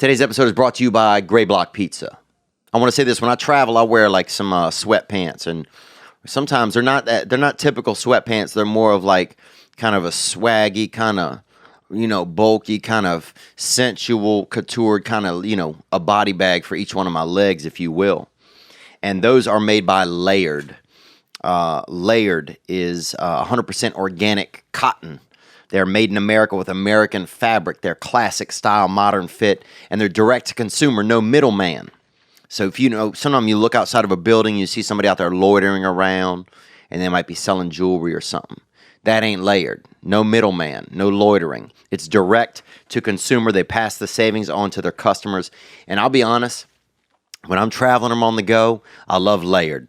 Today's episode is brought to you by Gray Block Pizza. I want to say this: when I travel, I wear like some sweatpants, and sometimes they're not typical sweatpants. They're more of like kind of a swaggy, kind of bulky, kind of sensual, couture, kind of a body bag for each one of my legs, if you will. And those are made by Layered. Layered is 100% organic cotton. They're made in America with American fabric. They're classic style, modern fit, and they're direct to consumer, no middleman. So if sometimes you look outside of a building, you see somebody out there loitering around, and they might be selling jewelry or something. That ain't Layered. No middleman, no loitering. It's direct to consumer. They pass the savings on to their customers. And I'll be honest, when I'm traveling, I'm on the go, I love Layered.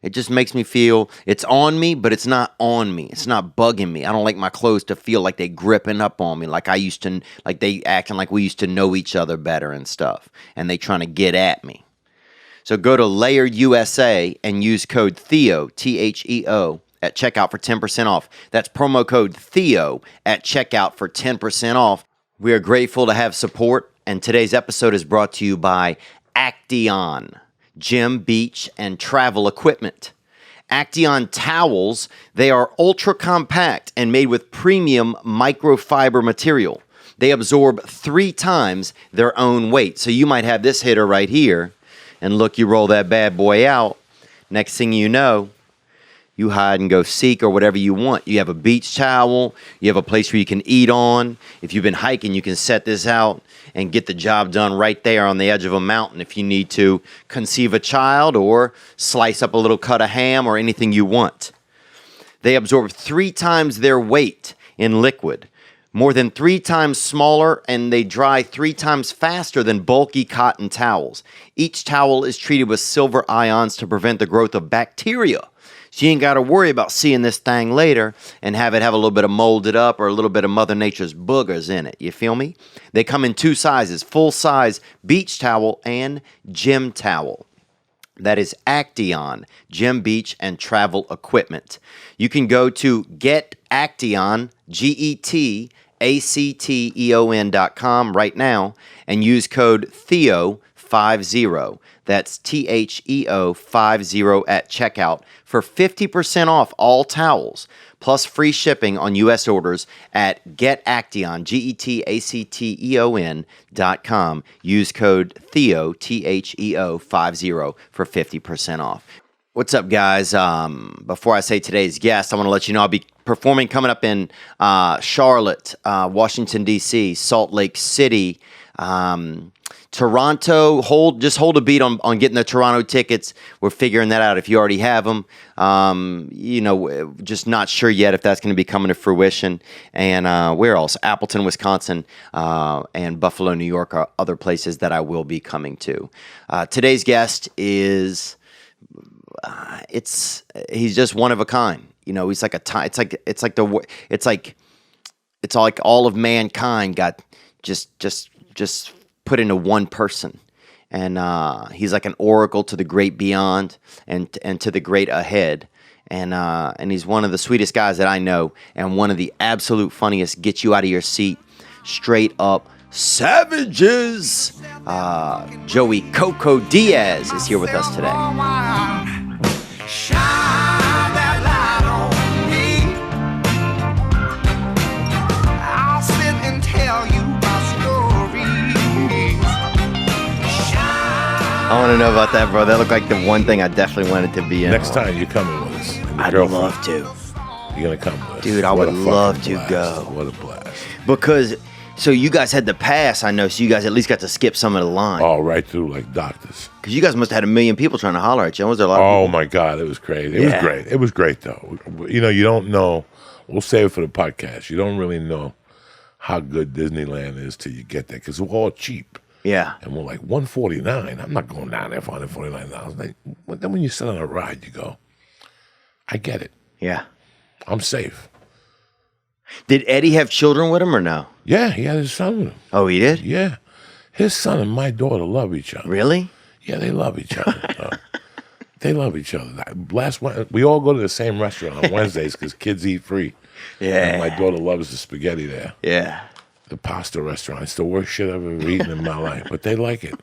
It just makes me feel it's on me, but it's not on me. It's not bugging me. I don't like my clothes to feel like they gripping up on me, like they acting like we used to know each other better and stuff, and they trying to get at me. So go to Layered USA and use code Theo, Theo, at checkout for 10% off. That's promo code Theo at checkout for 10% off. We are grateful to have support, and today's episode is brought to you by Acteon. Gym, beach, and travel equipment. Acteon towels, they are ultra compact and made with premium microfiber material. They absorb 3 times their own weight. So you might have this hitter right here, and look, you roll that bad boy out. Next thing you know, you hide and go seek or whatever you want. You have a beach towel. You have a place where you can eat on. If you've been hiking, you can set this out and get the job done right there on the edge of a mountain if you need to conceive a child or slice up a little cut of ham or anything you want. They absorb 3 times their weight in liquid, more than 3 times smaller, and they dry 3 times faster than bulky cotton towels. Each towel is treated with silver ions to prevent the growth of bacteria. So you ain't got to worry about seeing this thing later and have it have a little bit of molded up or a little bit of Mother Nature's boogers in it. You feel me? They come in 2 sizes, full size beach towel and gym towel. That is Acteon, gym, beach, and travel equipment. You can go to GetActeon, GetActeon.com right now and use code Theo50. That's Theo50 at checkout for 50% off all towels, plus free shipping on U.S. orders at GetActeon, GetActeon.com. Use code Theo, Theo50 for 50% off. What's up, guys? Before I say today's guest, I want to let you know I'll be performing coming up in Charlotte, Washington, D.C., Salt Lake City, Toronto. Just hold a beat on getting the Toronto tickets. We're figuring that out if you already have them. Just not sure yet if that's going to be coming to fruition. And where else? Appleton, Wisconsin, and Buffalo, New York are other places that I will be coming to. Today's guest is he's just one of a kind. He's like it's like all of mankind got just put into one person, and he's like an oracle to the great beyond and to the great ahead, and he's one of the sweetest guys that I know, and one of the absolute funniest, get you out of your seat, straight up savages. Joey Coco Diaz is here with us today. I want to know about that, bro. That looked like the one thing I definitely wanted to be in. Next time you're coming with us. I'd love to. You're going to come with us. Dude, I would love to go. What a blast. Because, so you guys had the pass, I know, so you guys at least got to skip some of the line. Oh, right through like doctors. Because you guys must have had 1 million people trying to holler at you. Was there a lot of people? Oh, my God. It was crazy. It was great. It was great, though. You don't know. We'll save it for the podcast. You don't really know how good Disneyland is till you get there because we're all cheap. Yeah. And we're like, $149. I'm not going down there for $149. Like, then when you sit on a ride, you go, I get it. Yeah. I'm safe. Did Eddie have children with him or no? Yeah, he had his son with him. Oh, he did? Yeah. His son and my daughter love each other. Really? Yeah, they love each other. They love each other. We all go to the same restaurant on Wednesdays because kids eat free. Yeah. And my daughter loves the spaghetti there. Yeah. the pasta restaurant. It's the worst shit I've ever eaten in my life, but they like it.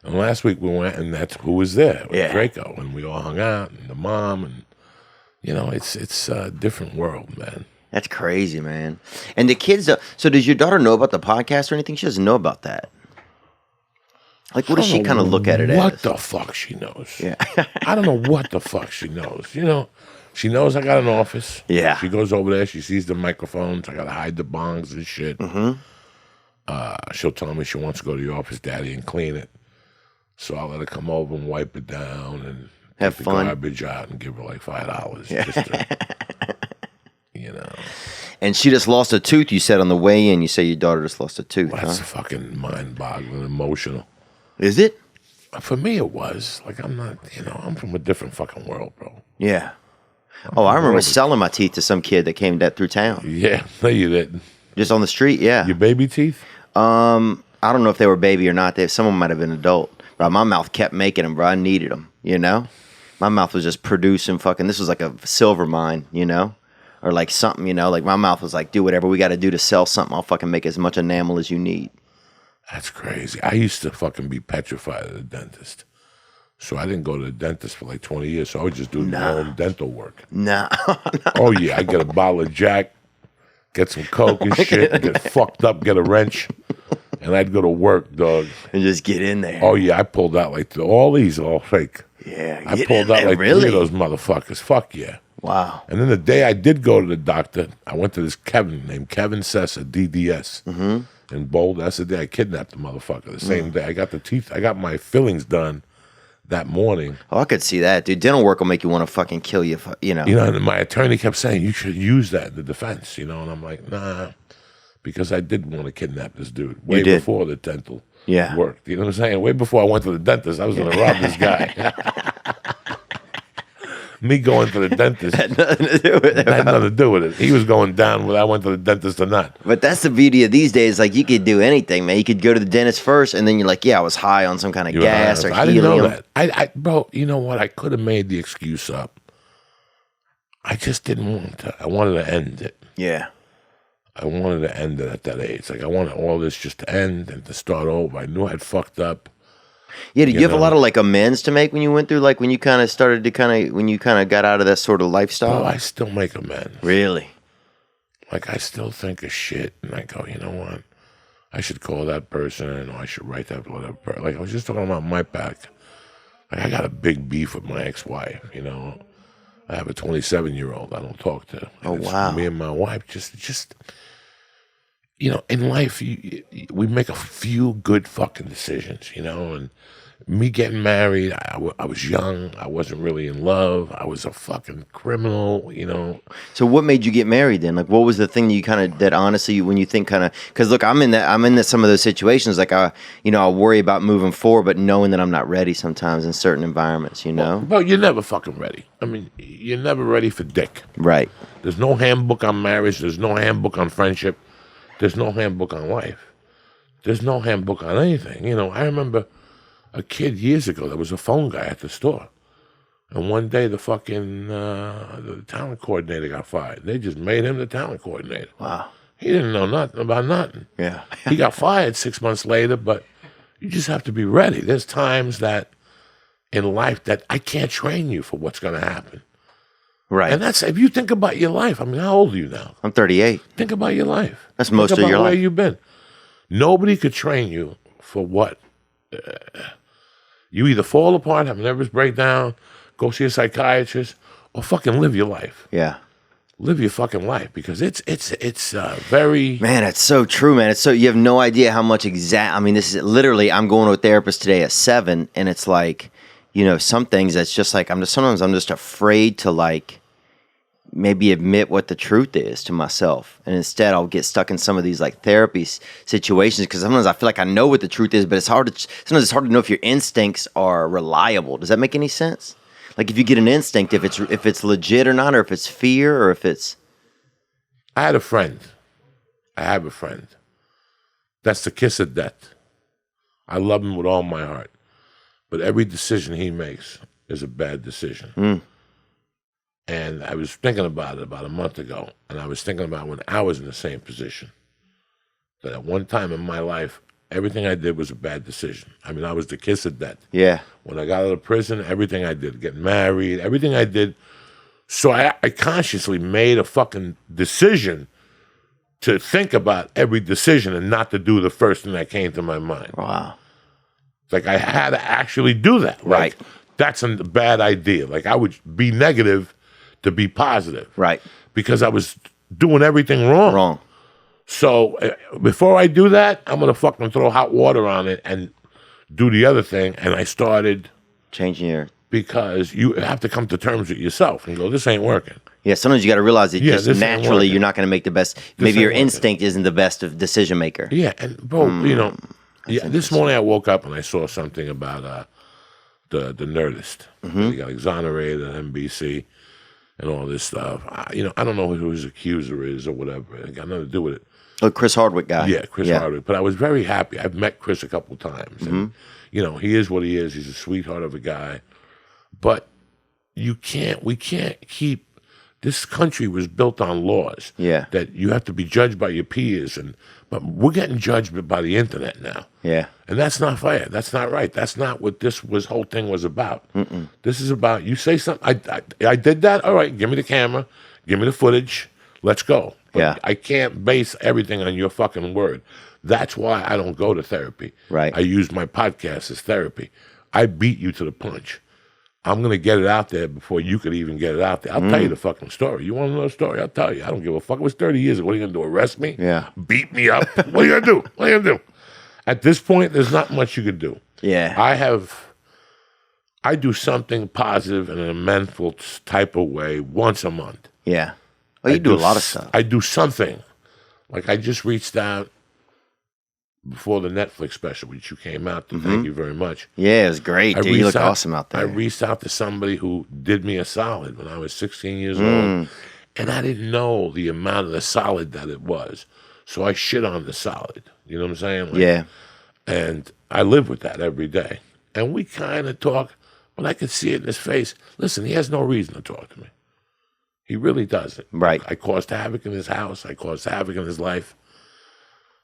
And last week we went, and that's who was there with Draco, and we all hung out, and the mom, and it's a different world, man. That's crazy, man. And the kids, so does your daughter know about the podcast or anything? She doesn't know about that. Like, what does she kind of look at it as? What the fuck she knows? Yeah. I don't know what the fuck she knows. She knows I got an office. Yeah. She goes over there. She sees the microphones. I got to hide the bongs and shit. Mm-hmm. She'll tell me she wants to go to the office, Daddy, and clean it. So I'll let her come over and wipe it down and have take fun. the garbage out and give her like $5. Yeah. Just to, And she just lost a tooth, you said on the way in. You say your daughter just lost a tooth, That's fucking mind-boggling, emotional. Is it? For me, it was. Like, I'm not, I'm from a different fucking world, bro. Yeah. I remember selling my teeth to some kid that came through town. Yeah, no, you didn't. Just on the street, yeah. Your baby teeth? I don't know if they were baby or not. Some of them might have been adult. But my mouth kept making them, bro. I needed them, My mouth was just producing fucking, this was like a silver mine, Or like something, like my mouth was like, do whatever we got to do to sell something. I'll fucking make as much enamel as you need. That's crazy. I used to fucking be petrified of the dentist. So I didn't go to the dentist for like 20 years. So I would just do my own dental work. No. Oh, yeah. I'd get a bottle of Jack, get some Coke and shit, get fucked up, get a wrench, and I'd go to work, dog. And just get in there. Oh, yeah. I pulled out like all these are all fake. Yeah. I pulled out like 3 of those motherfuckers. Fuck yeah. Wow. And then the day I did go to the doctor, I went to this Kevin named Kevin Sessa, DDS. Mm-hmm. In Bold. That's the day I kidnapped the motherfucker. The same day. I got my fillings done that morning. Oh, I could see that, dude. Dental work will make you want to fucking kill you, And my attorney kept saying, you should use that in the defense, And I'm like, nah, because I did want to kidnap this dude way before the dental worked. You know what I'm saying? Way before I went to the dentist, I was going to rob this guy. Me going to the dentist had nothing to do with it. He was going down whether I went to the dentist or not. But that's the beauty of these days. Like, you could do anything, man. You could go to the dentist first, and then you're like, yeah, I was high on some kind of gas or helium. I didn't know that. Bro, you know what? I could have made the excuse up. I just didn't want to. I wanted to end it. Yeah. I wanted to end it at that age. Like, I wanted all this just to end and to start over. I knew I'd fucked up. Yeah, did you have a lot of like amends to make when you went through, like when you kind of started to when you kind of got out of that sort of lifestyle? Oh, I still make amends. Really? Like, I still think of shit, and I go, you know what? I should call that person, or I should write that letter. Like, I was just talking about my back. Like, I got a big beef with my ex-wife, I have a 27-year-old I don't talk to. Oh, wow. Me and my wife just in life, we make a few good fucking decisions, and me getting married, I was young. I wasn't really in love. I was a fucking criminal, So what made you get married then? Like, what was the thing that honestly, when you think because look, I'm in some of those situations, like I worry about moving forward, but knowing that I'm not ready sometimes in certain environments, Well, you're never fucking ready. I mean, you're never ready for dick. Right. There's no handbook on marriage. There's no handbook on friendship. There's no handbook on life. There's no handbook on anything. I remember a kid years ago that was a phone guy at the store. And one day the fucking the talent coordinator got fired. They just made him the talent coordinator. Wow. He didn't know nothing about nothing. Yeah. He got fired 6 months later, but you just have to be ready. There's times that in life that I can't train you for what's going to happen. Right. And that's, if you think about your life, I mean, how old are you now? I'm 38. Think about your life. That's most of your life. Where you've been. Nobody could train you for what. You either fall apart, have a nervous breakdown, go see a psychiatrist, or fucking live your life. Yeah. Live your fucking life, because it's very... Man, it's so true, man. It's so, you have no idea how much I mean, this is literally, I'm going to a therapist today at 7, and it's like, some things that's just like, sometimes I'm just afraid to like maybe admit what the truth is to myself. And instead I'll get stuck in some of these like therapy situations, because sometimes I feel like I know what the truth is, but sometimes it's hard to know if your instincts are reliable. Does that make any sense? Like, if you get an instinct, if it's legit or not, or if it's fear, or if it's... I have a friend. That's the kiss of death. I love him with all my heart. But every decision he makes is a bad decision. Mm. And I was thinking about it about a month ago, and I was thinking about when I was in the same position. that at one time in my life, everything I did was a bad decision. I mean, I was the kiss of death. Yeah. When I got out of prison, everything I did, getting married, everything I did. So I consciously made a fucking decision to think about every decision and not to do the first thing that came to my mind. Wow. Like, I had to actually do that. Right. Like, that's a bad idea. Like, I would be negative to be positive. Right. Because I was doing everything wrong. Wrong. So before I do that, I'm going to fucking throw hot water on it and do the other thing. And I started changing your... Because you have to come to terms with yourself and go, this ain't working. Yeah, sometimes you got to realize that just naturally you're not going to make the best... Maybe your instinct isn't the best of decision maker. Yeah, and bro, this morning I woke up and I saw something about the Nerdist. He got exonerated at NBC and all this stuff. I don't know who his accuser is or whatever. It got nothing to do with it. Oh, Chris Hardwick guy. Yeah, Chris Hardwick. But I was very happy. I've met Chris a couple of times. And, he is what he is. He's a sweetheart of a guy. But we can't keep, this country was built on laws. Yeah. That you have to be judged by your peers. But we're getting judged by the internet now. Yeah. And that's not fair. That's not right. That's not what this whole thing was about. This is about, you say something, I did that? All right, give me the camera. Give me the footage. Let's go. But I can't base everything on your fucking word. That's why I don't go to therapy. Right. I use my podcast as therapy. I beat you to the punch. I'm going to get it out there before you could even get it out there. I'll tell you the fucking story. You want to know the story? I'll tell you. I don't give a fuck. It was 30 years ago. What are you going to do, arrest me? Yeah. Beat me up? What are you going to do? What are you going to do? At this point, there's not much you can do. Yeah. I do something positive in a mental type of way once a month. Yeah. Oh, you do a lot of stuff. I do something. Like I just reached out before the Netflix special, which you came out to. Thank you very much. Yeah, it was great, dude. You look awesome out there. I reached out to somebody who did me a solid when I was 16 years old, and I didn't know the amount of the solid that it was. So I shit on the solid. You know what I'm saying? Yeah. And I live with that every day. And we kind of talk, but I could see it in his face. Listen, he has no reason to talk to me. He really doesn't. Right. I caused havoc in his house. I caused havoc in his life.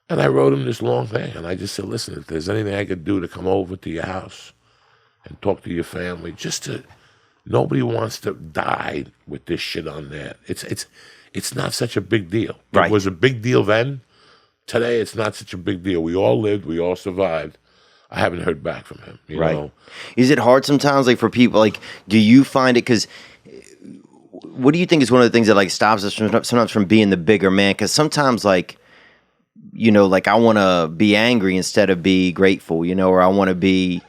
And I wrote him this long thing. And I just said, listen, if there's anything I could do to come over to your house and talk to your family, nobody wants to die with this shit on there. It's not such a big deal. Right. It was a big deal then. Today, it's not such a big deal. We all lived. We all survived. I haven't heard back from him. You know? Is it hard sometimes, like for people, like, do you find it, because what do you think is one of the things that like stops us sometimes from being the bigger man? Because sometimes, like, like I want to be angry instead of be grateful, or I want to be,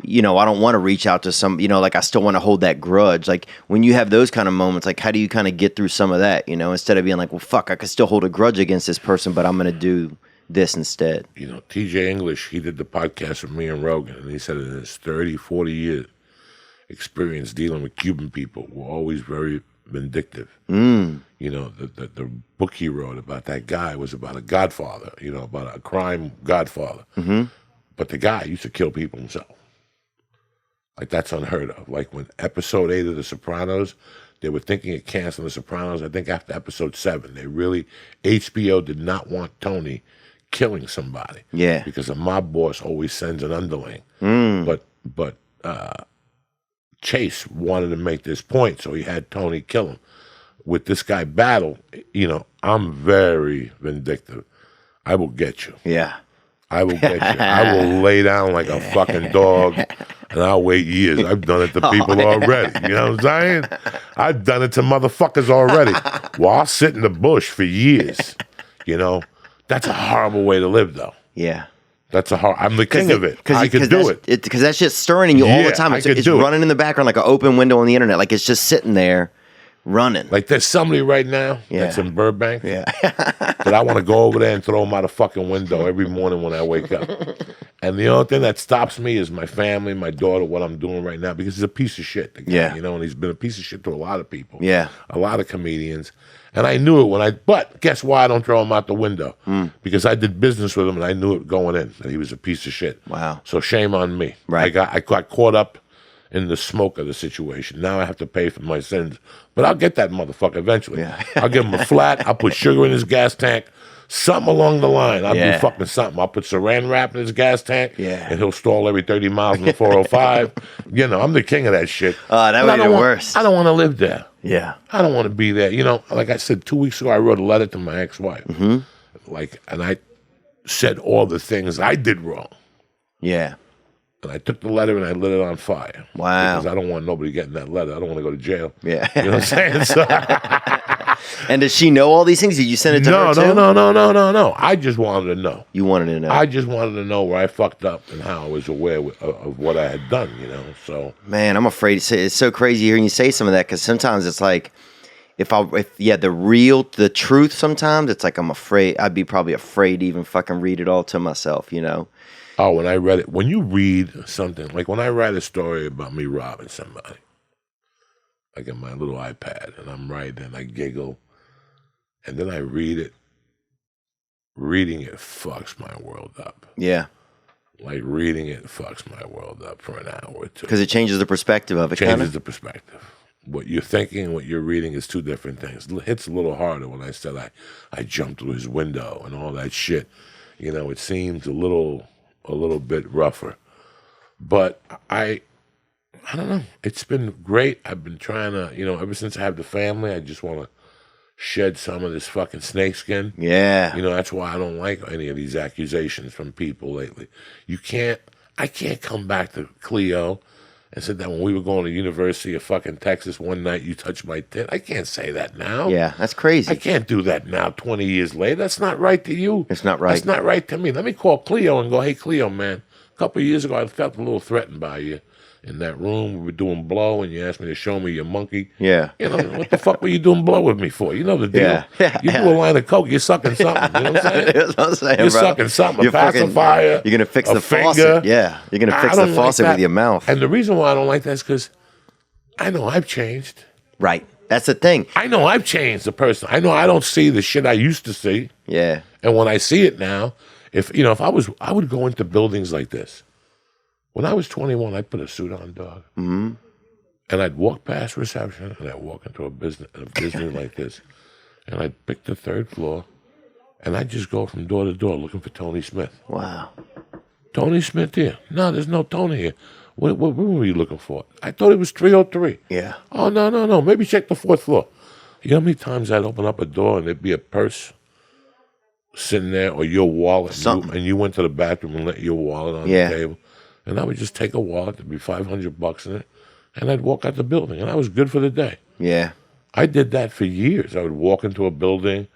I don't want to reach out to some, like I still want to hold that grudge. Like when you have those kind of moments, like how do you kind of get through some of that, instead of being like, well, fuck, I could still hold a grudge against this person, but I'm going to do this instead. TJ English, he did the podcast with me and Rogan, and he said in his 30, 40 year experience dealing with Cuban people, we're always very vindictive. The book he wrote about that guy was about a godfather, about a crime godfather. But the guy used to kill people himself. Like, that's unheard of. Like, when episode 8 of The Sopranos, they were thinking of canceling The Sopranos. I think after episode 7, HBO did not want Tony killing somebody. Yeah. Because a mob boss always sends an underling. But Chase wanted to make this point, so he had Tony kill him. With this guy Battle, I'm very vindictive. I will get you. Yeah. I will get you. I will lay down like a fucking dog, and I'll wait years. I've done it to people already. You know what I'm saying? I've done it to motherfuckers already. Well, I'll sit in the bush for years. That's a horrible way to live, though. Yeah. I'm the king of it. I could do it. Because that's just stirring in you all the time. It's running in the background like an open window on the internet. Like it's just sitting there running. Like there's somebody right now that's in Burbank that I want to go over there and throw him out a fucking window every morning when I wake up. And the only thing that stops me is my family, my daughter, what I'm doing right now, because he's a piece of shit. The guy, and he's been a piece of shit to a lot of people. Yeah. A lot of comedians. And I knew it but guess why I don't throw him out the window? Because I did business with him and I knew it going in, that he was a piece of shit. Wow. So shame on me. Right. I got caught up in the smoke of the situation. Now I have to pay for my sins. But I'll get that motherfucker eventually. Yeah. I'll give him a flat. I'll put sugar in his gas tank, Something along the line. I'll Yeah. do fucking something. I'll put saran wrap in his gas tank, Yeah. and he'll stall every 30 miles in the 405. You know, I'm the king of that shit. That But would I be don't the want- worst. I don't want to live there. Yeah. I don't want to be there. You know, like I said, 2 weeks ago, I wrote a letter to my ex-wife. Like, and I said all the things I did wrong. Yeah. And I took the letter and I lit it on fire. Wow. Because I don't want nobody getting that letter. I don't want to go to jail. Yeah. You know what I'm saying? So, And does she know all these things? Did you send it to her too? no. I just wanted to know. You wanted to know. I just wanted to know where I fucked up and how I was aware of what I had done, you know. So, Man, I'm afraid to say it's so crazy hearing you say some of that because sometimes it's like the truth sometimes it's like I'd be probably afraid to even fucking read it all to myself, you know? oh, when I read it, when you read something, like when I write a story about me robbing somebody, like in my little iPad, and I'm writing and I giggle, and then I read it, reading it fucks my world up. Yeah. Like reading it fucks my world up for an hour or two. Because it changes the perspective of it, Changes kind of. the perspective. What you're thinking and what you're reading is two different things. It hits a little harder when I said I jumped through his window and all that shit. You know, it seems a little bit rougher. But I don't know. It's been great. I've been trying to, you know, ever since I have the family, I just want to shed some of this fucking snakeskin. Yeah. You know, that's why I don't like any of these accusations from people lately. I can't come back to Cleo and said that when we were going to University of fucking Texas one night, you touched my tit. I can't say that now. Yeah, that's crazy. I can't do that now 20 years later. That's not right to you. It's not right. That's not right to me. Let me call Cleo and go, hey, Cleo, man, a couple of years ago, I felt a little threatened by you in that room. We were doing blow, and you asked me to show me your monkey. Yeah. You know, what the fuck were you doing blow with me for? You know the deal. Yeah. You do a line of coke, you're sucking something. You know what I'm saying? That's what I'm saying, You're bro. sucking something, You're a pacifier. You're gonna fix a the finger. faucet. Yeah. You're gonna fix I the don't faucet like with your mouth. And the reason why I don't like that is because I know I've changed. Right. That's the thing. I know I've changed the person. I know I don't see the shit I used to see. Yeah. And when I see it now, if I would go into buildings like this. When I was 21, I'd put a suit on, dog. Mm-hmm. And I'd walk past reception, and I'd walk into a business like this, and I'd pick the third floor, and I'd just go from door to door looking for Tony Smith. Wow. Tony Smith here? No, there's no Tony here. What were you looking for? I thought it was 303. Yeah. Oh, no. Maybe check the fourth floor. You know how many times I'd open up a door and there'd be a purse sitting there or your wallet, and you went to the bathroom and let your wallet on the table? And I would just take a wallet, there'd be $500 in it, and I'd walk out the building, and I was good for the day. Yeah. I did that for years. I would walk into a building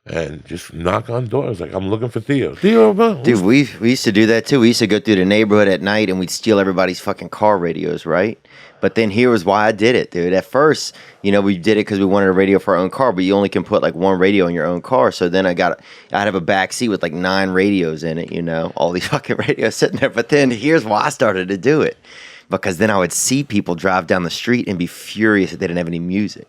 and just knock on doors like, I'm looking for Theo. Theo, Dude, we used to do that too. We used to go through the neighborhood at night and we'd steal everybody's fucking car radios, right? But then here was why I did it, dude. At first, you know, we did it because we wanted a radio for our own car, but you only can put like one radio in your own car. So then I'd have a back seat with like 9 radios in it, you know, all these fucking radios sitting there. But then here's why I started to do it. Because then I would see people drive down the street and be furious that they didn't have any music.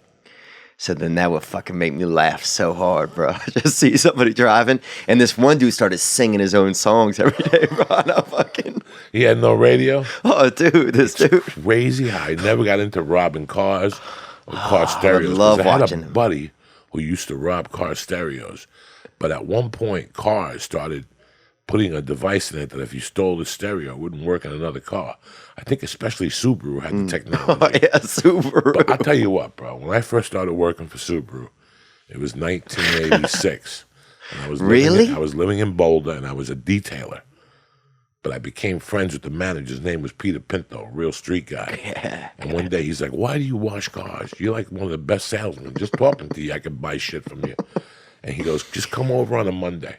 So then that would fucking make me laugh so hard, bro. Just see somebody driving, and this one dude started singing his own songs every day, bro. And I fucking... He had no radio? Oh, dude, this dude. Crazy how I never got into robbing cars or car stereos. I love 'Cause I had watching a them. buddy who used to rob car stereos, but at one point, cars started putting a device in it that if you stole the stereo, it wouldn't work in another car. I think especially Subaru had the technology. Oh, yeah, Subaru. But I'll tell you what, bro. When I first started working for Subaru, it was 1986. And I was living in Boulder, and I was a detailer. But I became friends with the manager. His name was Peter Pinto, a real street guy. Yeah. And one day he's like, why do you wash cars? You're like one of the best salesmen. Just talking to you, I can buy shit from you. And he goes, just come over on a Monday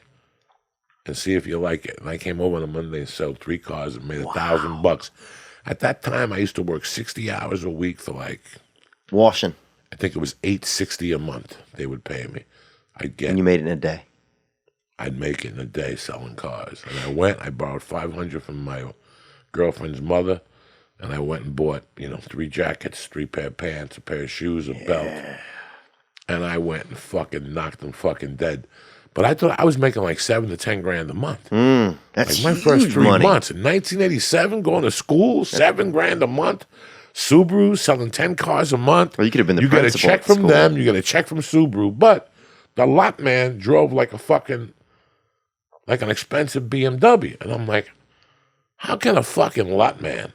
and see if you like it. And I came over on a Monday and sold 3 cars and made $1,000. At that time, I used to work 60 hours a week for like... Washing. I think it was $860 a month they would pay me. And you made it in a day. I'd make it in a day selling cars. And I borrowed $500 from my girlfriend's mother, and I went and bought, 3 jackets, 3 pair of pants, a pair of shoes, a belt. And I went and fucking knocked them fucking dead. But I thought I was making like $7 to $10 grand a month. That's like my first 3 money. months in 1987, going to school, $7 grand a month. Subaru selling 10 cars a month. Well, you could have been the You get a principal check at from school. them. You get a check from Subaru. But The lot man drove like an expensive BMW. And I'm like, how can a fucking lot man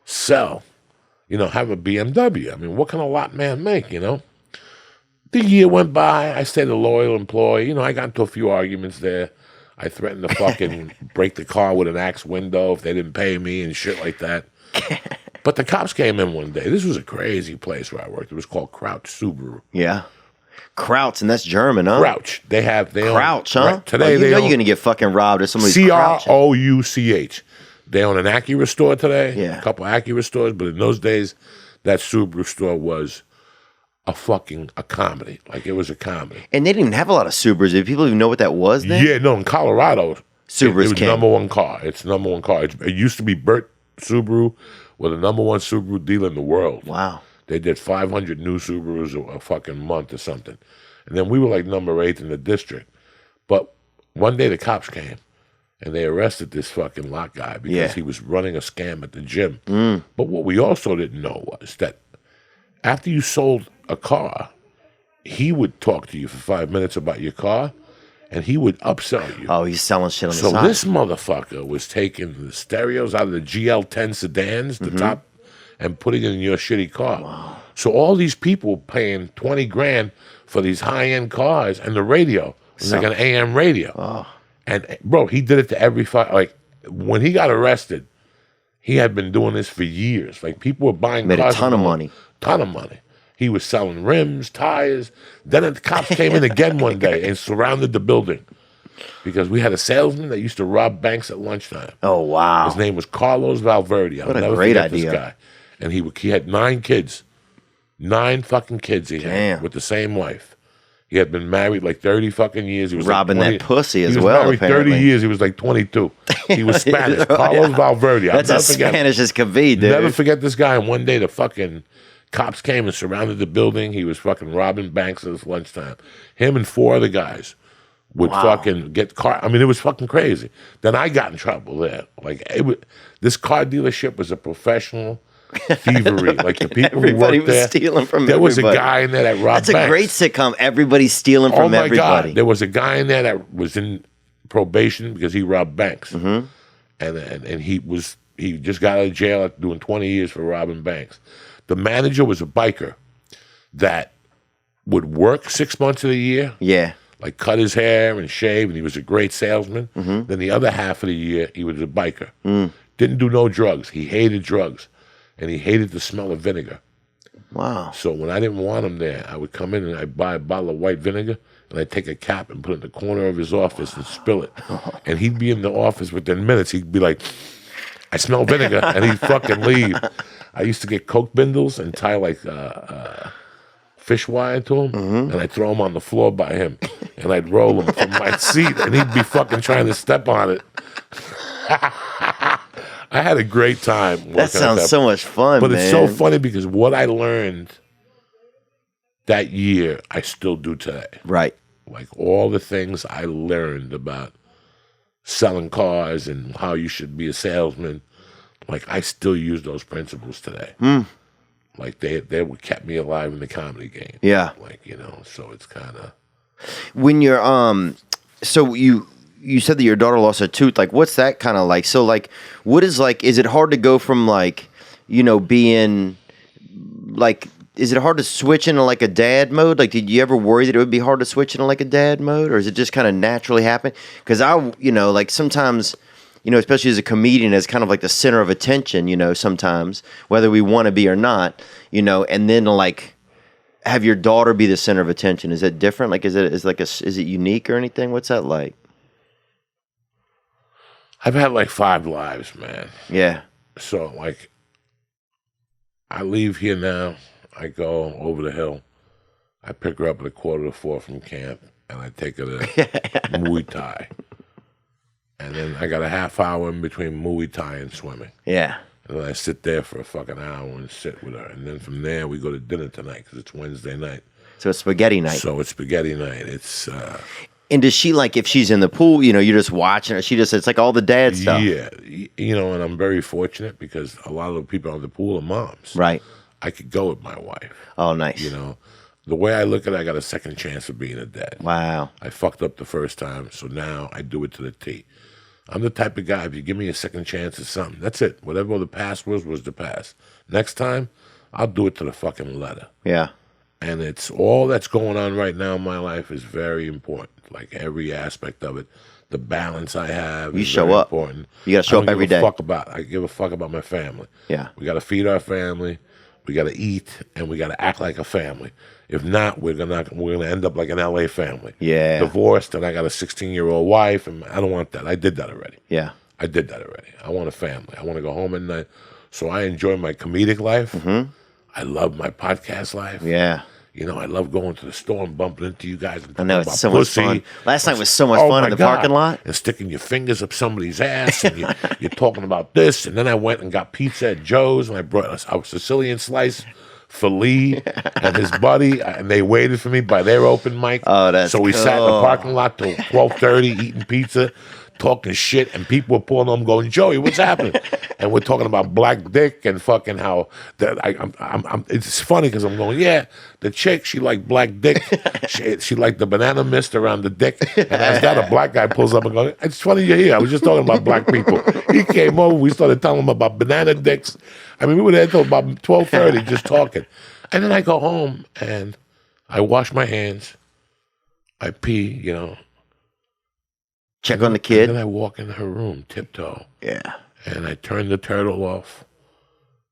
sell, have a BMW? I mean, what can a lot man make, The year went by. I stayed a loyal employee. I got into a few arguments there. I threatened to fucking break the car with an axe window if they didn't pay me and shit like that. But the cops came in one day. This was a crazy place where I worked. It was called Crouch Subaru. Yeah. Crouch, and that's German, huh? Crouch. They Crouch, own, huh? Right, today you're going to get fucking robbed if somebody's Crouch. They own an Acura store today. Yeah. A couple Acura stores, but in those days, that Subaru store was a comedy. Like, it was a comedy. And they didn't even have a lot of Subarus. Did people even know what that was then? Yeah, no, in Colorado, Subaru's it was king. number one car. It's number one car. It used to be Burt Subaru, was the number one Subaru dealer in the world. Wow. They did 500 new Subarus a fucking month or something. And then we were like number 8 in the district. But one day the cops came and they arrested this fucking lot guy because he was running a scam at the gym. But what we also didn't know was that after you sold a car, he would talk to you for 5 minutes about your car and he would upsell you. Oh, he's selling shit on the So side. this motherfucker was taking the stereos out of the GL10 sedans, the top, and putting it in your shitty car. Wow. So all these people paying 20 grand for these high-end cars and the radio. It was like an AM radio. Oh. And, bro, he did it to every like, when he got arrested, he had been doing this for years. Like, people were buying Made cars. a ton of money. Ton of money. He was selling rims, tires. Then the cops came in again one day and surrounded the building because we had a salesman that used to rob banks at lunchtime. Oh, wow. His name was Carlos Valverde. I'll What a never great forget idea. this guy. And he had 9 kids. 9 fucking kids he had Damn. with the same wife. He had been married like 30 fucking years. He was robbing like 20, that pussy as he was well, married apparently. 30 years. He was like 22. He was Spanish. Oh, Carlos yeah. Valverde. I'll That's never as forget. Spanish as could be, dude. Never forget this guy. And one day the fucking cops came and surrounded the building. He was fucking robbing banks at his lunchtime. Him and 4 other guys would fucking get car. I mean, it was fucking crazy. Then I got in trouble there. Like, this car dealership was a professional thievery. Like, the people Everybody who worked was there, stealing from there was a everybody. guy in there that robbed That's a banks. great sitcom. Everybody's stealing Oh from my everybody. God! There was a guy in there that was in probation because he robbed banks, Mm-hmm. and he just got out of jail after doing 20 years for robbing banks. The manager was a biker that would work 6 months of the year, Yeah. like cut his hair and shave, and he was a great salesman. Mm-hmm. Then the other half of the year, he was a biker. Mm. Didn't do no drugs. He hated drugs, and he hated the smell of vinegar. Wow. So when I didn't want him there, I would come in and I'd buy a bottle of white vinegar, and I'd take a cap and put it in the corner of his office and spill it. And he'd be in the office within minutes. He'd be like, I smell vinegar, and he'd fucking leave. I used to get Coke bindles and tie like fish wire to him, and I'd throw them on the floor by him, and I'd roll them from my seat, and he'd be fucking trying to step on it. I had a great time working That sounds at so much fun, But man. it's so funny because what I learned that year, I still do today. Right. Like all the things I learned about selling cars and how you should be a salesman, like I still use those principles today. Like they what kept me alive in the comedy game. Yeah. Like, so it's kind of. When you're so you said that your daughter lost a tooth. Like, what's that kind of like? So, like, what is like? Is it hard to go from like, being like? Is it hard to switch into like a dad mode? Like, did you ever worry that it would be hard to switch into like a dad mode, or is it just kind of naturally happen? Because like sometimes, especially as a comedian, as kind of like the center of attention, sometimes whether we want to be or not, and then like have your daughter be the center of attention. Is that different? Like, is it unique or anything? What's that like? I've had like 5 lives, man. Yeah. So like, I leave here now. I go over the hill. I pick her up at 3:45 from camp, and I take her to Muay Thai. And then I got a half hour in between Muay Thai and swimming. Yeah. And then I sit there for a fucking hour and sit with her. And then from there, we go to dinner tonight because it's Wednesday night. So it's spaghetti night. So it's spaghetti night. It's... And does she, like, if she's in the pool, you're just watching her, it's like all the dad stuff. Yeah. And I'm very fortunate because a lot of the people on the pool are moms. Right. I could go with my wife. Oh, nice. The way I look at it, I got a second chance of being a dad. Wow. I fucked up the first time, so now I do it to the T. I'm the type of guy, if you give me a second chance at something, that's it. Whatever the past was the past. Next time, I'll do it to the fucking letter. Yeah. And it's all that's going on right now in my life is very important. Like every aspect of it. The balance I have is show very up. important. You got to show up every day. I give a fuck about my family. Yeah. We got to feed our family. We got to eat, and we got to act like a family. If not, we're gonna end up like an LA family. Yeah. Divorced, and I got a 16-year-old wife, and I don't want that. I did that already. Yeah. I did that already. I want a family. I want to go home at night. So I enjoy my comedic life. Mm-hmm. I love my podcast life. Yeah. You know, I love going to the store and bumping into you guys. And I know, it's so pussy. much fun. Last night was so much fun in the parking lot. And sticking your fingers up somebody's ass, and you're talking about this. And then I went and got pizza at Joe's, and I brought a Sicilian slice for Lee and his buddy, and they waited for me by their open mic. Oh, that's So we cool. sat in the parking lot till 12:30 eating pizza, talking shit, and people were pulling on going, Joey, what's happening? And we're talking about black dick and fucking how that it's funny because I'm going, yeah, the chick, she liked black dick. she liked the banana mist around the dick. And as that, a black guy pulls up and goes, it's funny you're here. I was just talking about black people. He came over, we started telling him about banana dicks. I mean, we were there till about 12:30 just talking. And then I go home and I wash my hands. I pee, you know. Check on the kid. And then I walk in her room, tiptoe. Yeah. And I turn the turtle off.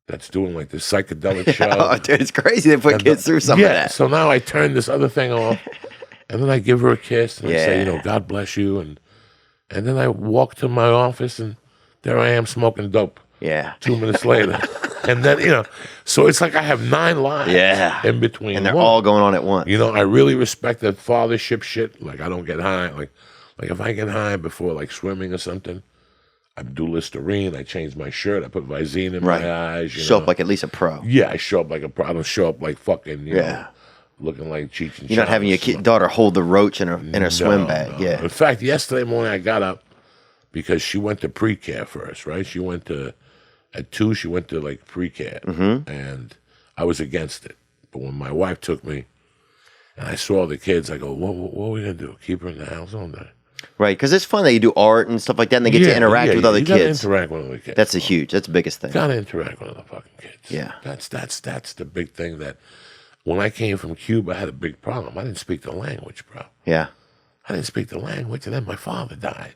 That's doing like this psychedelic show. Oh, dude, it's crazy they put kids through some of that. So now I turn this other thing off, and then I give her a kiss, and I say, you know, God bless you, and then I walk to my office, and there I am smoking dope. Yeah. 2 minutes later. And then, you know, so it's like I have 9 lives in between. And they're all going on at once. You know, I really respect that fathership shit. Like, I don't get high. Like if I get high before, like, swimming or something, I do Listerine. I change my shirt. I put Visine in my eyes. You show know. up like at least a pro. Yeah, I show up like a pro. I don't show up like fucking, you know, looking like Cheech and You're not having your daughter hold the roach in her swim bag. No. Yeah. In fact, yesterday morning I got up because she went to pre-care first, right? She went to, at 2, she went to like pre-care. Mm-hmm. And I was against it. But when my wife took me and I saw the kids, I go, what are we going to do? Keep her in the house all day? Right, because it's fun that you do art and stuff like that, and they get to interact with other you kids. Gotta interact with other kids. That's that's the biggest thing. Gotta interact with other fucking kids. Yeah. That's the big thing that when I came from Cuba, I had a big problem. I didn't speak the language, bro. Yeah. I didn't speak the language, and then my father died.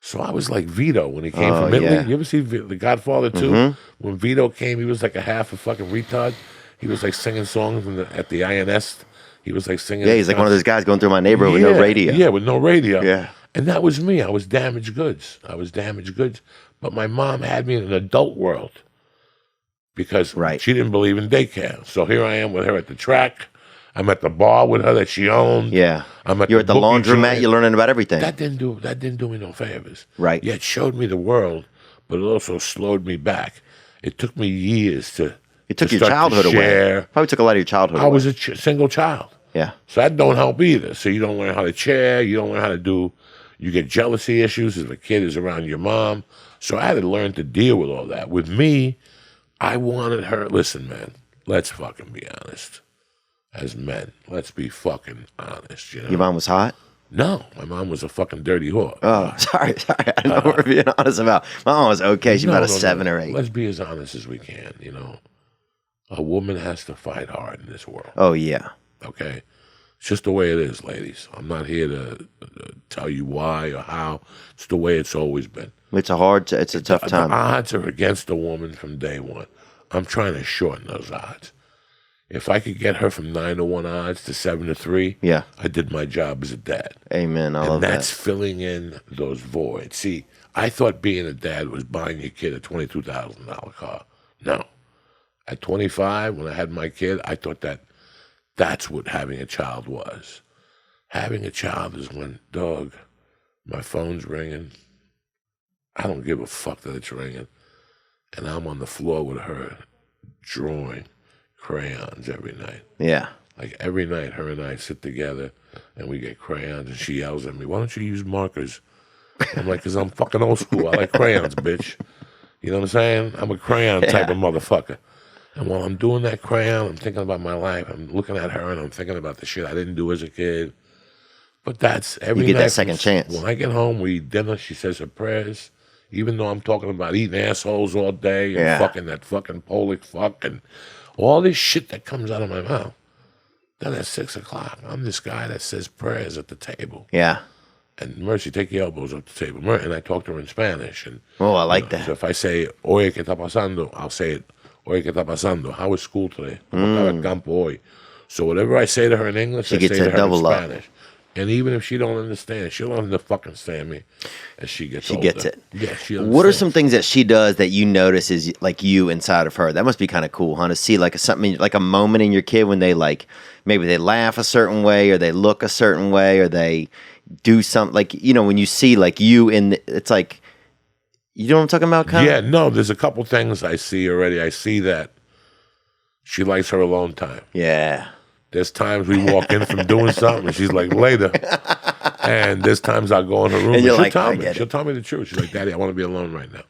So I was like Vito when he came from Italy. Yeah. You ever see The Godfather 2? Mm-hmm. When Vito came, he was like a half a fucking retard. He was like singing songs at the INS. He was like singing. Yeah, he's like one of those guys going through my neighborhood with no radio. Yeah, with no radio. Yeah. And that was me. I was damaged goods. But my mom had me in an adult world because she didn't believe in daycare. So here I am with her at the track. I'm at the bar with her that she owned. Yeah. You're at the laundromat. You're learning about everything. That didn't do me no favors. Right. Yeah, it showed me the world, but it also slowed me back. It took me years to. It took your childhood away. Probably took a lot of your childhood away. I was a single child. Yeah. So that don't help either. So you don't learn how to chair. You don't learn how to do. You get jealousy issues if a kid is around your mom. So I had to learn to deal with all that. With me, I wanted her. Listen, man, let's fucking be honest. As men, let's be fucking honest. You know? Your mom was hot? No, my mom was a fucking dirty whore. Oh, sorry. I know what we're being honest about. My mom was okay. She's about a 7 or 8. Let's be as honest as we can, you know. A woman has to fight hard in this world. Oh, yeah. Okay? It's just the way it is, ladies. I'm not here to tell you why or how. It's the way it's always been. It's a tough time. The odds are against a woman from day one. I'm trying to shorten those odds. If I could get her from 9-1 odds to 7-3, I did my job as a dad. Amen. I love that. And that's filling in those voids. See, I thought being a dad was buying your kid a $22,000 car. No. At 25, when I had my kid, I thought that's what having a child was. Having a child is when, dog, my phone's ringing. I don't give a fuck that it's ringing. And I'm on the floor with her drawing crayons every night. Yeah. Like every night, her and I sit together and we get crayons and she yells at me, why don't you use markers? I'm like, because I'm fucking old school. I like crayons, bitch. You know what I'm saying? I'm a crayon type of motherfucker. And while I'm doing that crayon, I'm thinking about my life. I'm looking at her and I'm thinking about the shit I didn't do as a kid. But that's every night. You get that second chance. When I get home, we eat dinner. She says her prayers. Even though I'm talking about eating assholes all day and fucking that fucking Polish fuck and all this shit that comes out of my mouth. Then at 6 o'clock, I'm this guy that says prayers at the table. Yeah. And Mercy, take your elbows up the table. And I talk to her in Spanish. And I like that. So if I say, oye, ¿qué está pasando? I'll say it, oye, ¿qué está pasando? How was school today? ¿Cómo estaba el campo hoy? So whatever I say to her in English, I say to her in Spanish. And even if she don't understand, she'll understand me as she gets older. She gets it. Yeah, she understands. What are some things that she does that you notice is like you inside of her? That must be kind of cool, huh? To see like something, like a moment in your kid when they like, maybe they laugh a certain way or they look a certain way or they do something like, when you see like you it's like, you know what I'm talking about? Yeah, no, there's a couple things I see already. I see that she likes her alone time. Yeah. There's times we walk in from doing something and she's like, later. And there's times I'll go in her room and she'll tell me the truth. She's like, Daddy, I want to be alone right now.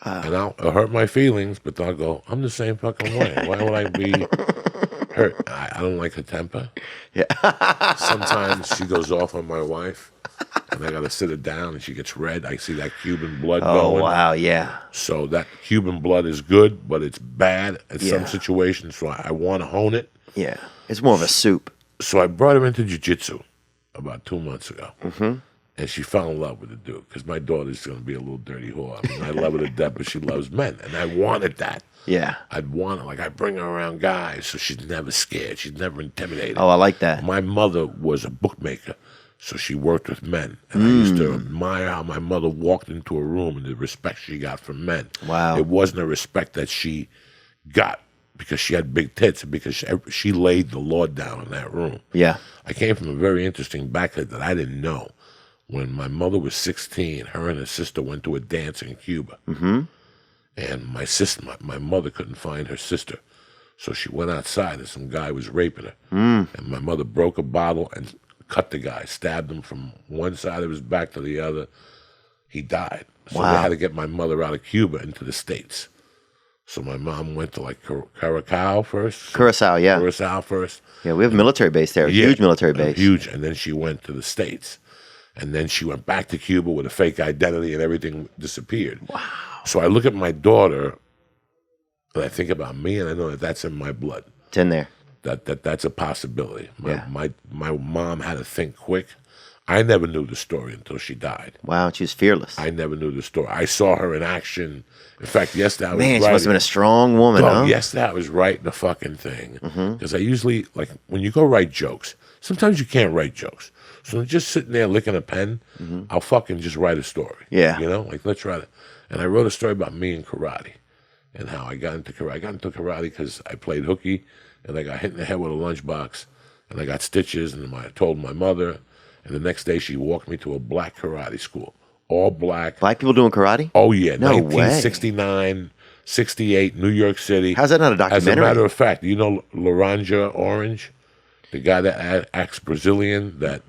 And I'll hurt my feelings, but I'll go, I'm the same fucking way. Why would I be hurt? I don't like her temper. Yeah. Sometimes she goes off on my wife and I got to sit her down and she gets red. I see that Cuban blood going. Oh, wow, yeah. So that Cuban blood is good, but it's bad at some situations. So I want to hone it. Yeah. It's more of a soup. So I brought her into jiu-jitsu about 2 months ago. Mm-hmm. And she fell in love with the dude because my daughter's going to be a little dirty whore. I mean, I love her to death, but she loves men. And I wanted that. Yeah. I'd want it. Like, I bring her around guys so she's never scared. She's never intimidated. Oh, I like that. My mother was a bookmaker, so she worked with men. And I used to admire how my mother walked into a room and the respect she got from men. Wow. It wasn't a respect that she got because she had big tits and because she laid the law down in that room. Yeah. I came from a very interesting background that I didn't know. When my mother was 16, her and her sister went to a dance in Cuba. Mm-hmm. And my mother couldn't find her sister. So she went outside and some guy was raping her. And my mother broke a bottle and cut the guy, stabbed him from one side of his back to the other. He died. So they had to get my mother out of Cuba into the States. So my mom went to like Curacao first. Curacao first. Yeah, we have a military base there, a huge military base. Huge. And then she went to the States. And then she went back to Cuba with a fake identity and everything disappeared. Wow. So I look at my daughter and I think about me and I know that that's in my blood. It's in there. That's a possibility. My mom had to think quick. I never knew the story until she died. Wow, she was fearless. I never knew the story. I saw her in action. In fact, yesterday I was Man, she must have been a strong woman, huh? Yesterday I was writing the fucking thing. Because I usually, like, when you go write jokes, sometimes you can't write jokes. So I'm just sitting there licking a pen, I'll fucking just write a story. Yeah. You know, like, let's write it. And I wrote a story about me and karate and how I got into karate. I got into karate because I played hooky and I got hit in the head with a lunchbox and I got stitches and I told my mother. And the next day she walked me to a black karate school, all black. Black people doing karate? Oh, yeah. No 1969, 68, New York City. How's that not a documentary? As a matter of fact, you know Loranger Orange? The guy that acts Brazilian that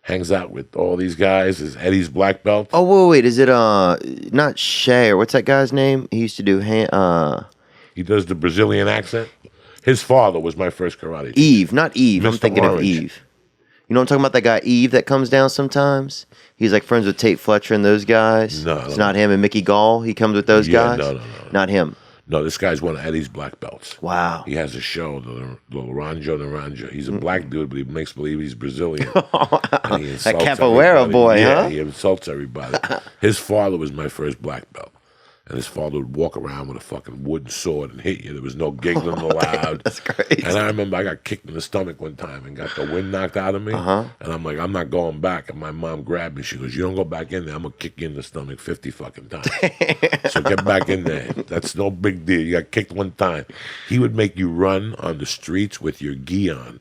hangs out with all these guys is Eddie's black belt. Oh, wait. Is it not Shay or what's that guy's name? He used to do he does the Brazilian accent. His father was my first karate teacher. Eve, not Eve. Mr. I'm thinking Orange. of Eve. You know what I'm talking about? That guy Eve that comes down sometimes? He's like friends with Tate Fletcher and those guys. No. It's not him and Mickey Gall. He comes with those guys? No. Not him. No, this guy's one of Eddie's black belts. Wow. He has a show, the Loranger. He's a black dude, but he makes believe he's Brazilian. And he that capoeira boy, huh? Yeah, he insults everybody. His father was my first black belt. And his father would walk around with a fucking wooden sword and hit you. There was no giggling allowed. That's crazy. And I remember I got kicked in the stomach one time and got the wind knocked out of me. And I'm like, I'm not going back. And my mom grabbed me. She goes, you don't go back in there. I'm going to kick you in the stomach 50 fucking times. So get back in there. That's no big deal. You got kicked one time. He would make you run on the streets with your gi on,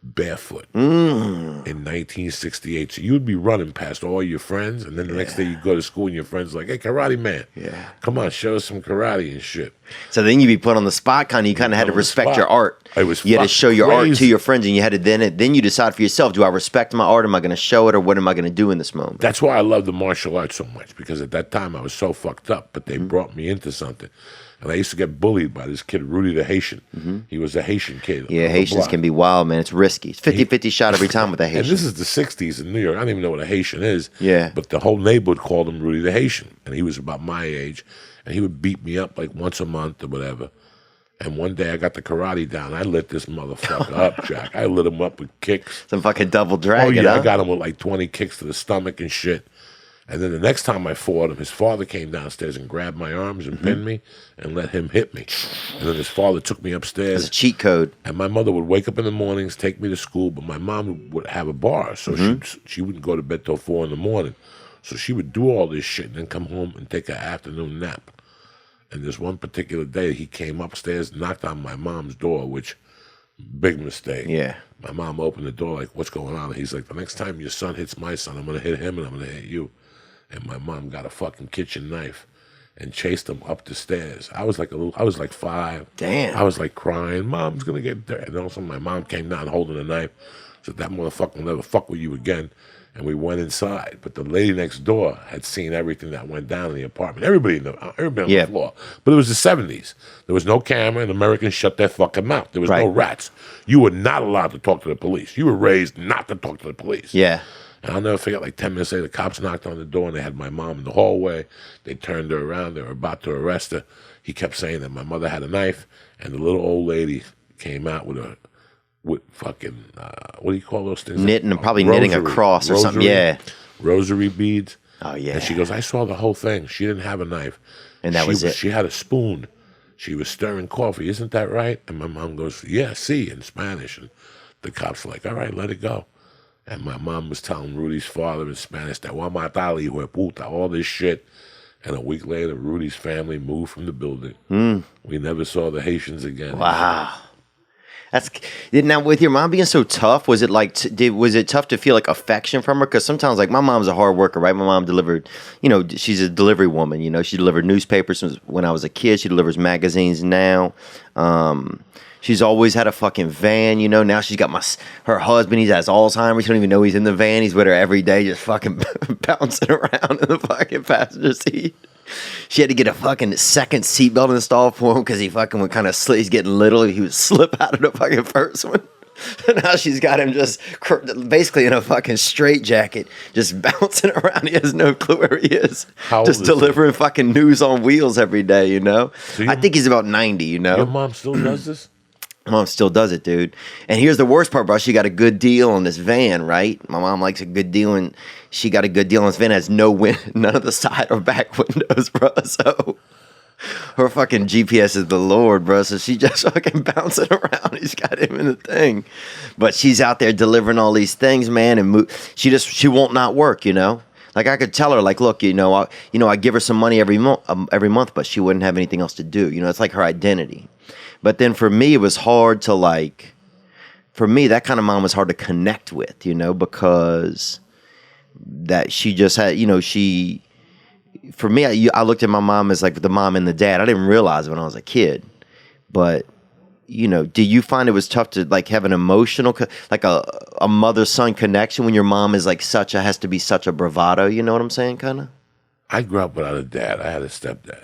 barefoot, in 1968. So you would be running past all your friends, and then the next day you go to school and your friends are like, hey, karate man, come on, show us some karate and shit. So then you'd be put on the spot, kind of. You kind of had to respect your art. You had to show your art to your friends, and you had to then you decide for yourself: do I respect my art? Am I going to show it, or what am I going to do in this moment? That's why I love the martial arts so much, because at that time I was so fucked up, but they brought me into something. And I used to get bullied by this kid, Rudy the Haitian. He was a Haitian kid. Yeah, Haitians can be wild, man. It's risky. It's 50-50 shot every time with a Haitian. And this is the 60s in New York. I don't even know what a Haitian is. Yeah. But the whole neighborhood called him Rudy the Haitian. And he was about my age. And he would beat me up like once a month or whatever. And one day I got the karate down. I lit this motherfucker up, Jack. I lit him up with kicks. Some fucking double dragon, I got him with like 20 kicks to the stomach and shit. And then the next time I fought him, his father came downstairs and grabbed my arms and pinned me and let him hit me. And then his father took me upstairs. It's a cheat code. And my mother would wake up in the mornings, take me to school, but my mom would have a bar, so she wouldn't go to bed till 4 in the morning. So she would do all this shit and then come home and take an afternoon nap. And this one particular day, he came upstairs, knocked on my mom's door, which, big mistake. Yeah. My mom opened the door like, what's going on? And he's like, the next time your son hits my son, I'm going to hit him and I'm going to hit you. And my mom got a fucking kitchen knife and chased him up the stairs. I was like 5. Damn. I was like crying, Mom's gonna get there. And also my mom came down holding a knife, said that motherfucker will never fuck with you again. And we went inside. But the lady next door had seen everything that went down in the apartment. Everybody on the floor. But it was the 70s. There was no camera, and Americans shut their fucking mouth. There was no rats. You were not allowed to talk to the police. You were raised not to talk to the police. Yeah. And I'll never forget, like 10 minutes later, the cops knocked on the door, and they had my mom in the hallway. They turned her around. They were about to arrest her. He kept saying that my mother had a knife, and the little old lady came out with fucking, what do you call those things? Knitting, probably knitting a cross or something, yeah. Rosary beads. Oh, yeah. And she goes, I saw the whole thing. She didn't have a knife. And that was it. She had a spoon. She was stirring coffee. Isn't that right? And my mom goes, yeah, see, in Spanish. And the cops were like, all right, let it go. And my mom was telling Rudy's father in Spanish that "Wa matali, hijo de puta," all this shit. And a week later, Rudy's family moved from the building. We never saw the Haitians again. Wow. Now with your mom being so tough, was it like was it tough to feel like affection from her? Because sometimes, like, my mom's a hard worker, right? My mom delivered, she's a delivery woman. She delivered newspapers when I was a kid. She delivers magazines now. She's always had a fucking van, Now she's got her husband. He has Alzheimer's. She don't even know he's in the van. He's with her every day, just fucking bouncing around in the fucking passenger seat. She had to get a fucking second seatbelt installed for him because he fucking would kind of slip. He's getting little. He would slip out of the fucking first one. And now she's got him just basically in a fucking straitjacket, just bouncing around. He has no clue where he is. Just delivering fucking news on wheels every day, So I think he's about 90, Your mom still does this? My mom still does it, dude. And here's the worst part, bro. She got a good deal on this van, right? My mom likes a good deal, and she got a good deal on this van. It has none of the side or back windows, bro. So her fucking GPS is the Lord, bro. So she just fucking bouncing around. He's got him in the thing. But she's out there delivering all these things, man, and she won't not work, Like, I could tell her, like, look, I give her some money every month, but she wouldn't have anything else to do. It's like her identity. But then for me, it was hard to, like, for me, that kind of mom was hard to connect with, because that she just had, for me, I looked at my mom as like the mom and the dad. I didn't realize it when I was a kid. But, do you find it was tough to, like, have an emotional, like a mother-son connection when your mom is like has to be such a bravado, you know what I'm saying, kind of? I grew up without a dad. I had a stepdad.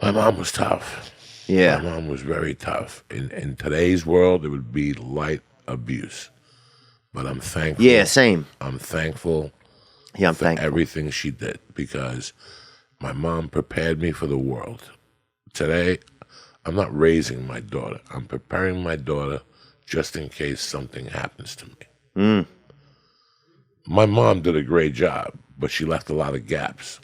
My mom was tough. Yeah. My mom was very tough. In today's world, it would be light abuse. But I'm thankful. Yeah, same. I'm thankful for everything she did, because my mom prepared me for the world. Today, I'm not raising my daughter. I'm preparing my daughter just in case something happens to me. My mom did a great job, but she left a lot of gaps.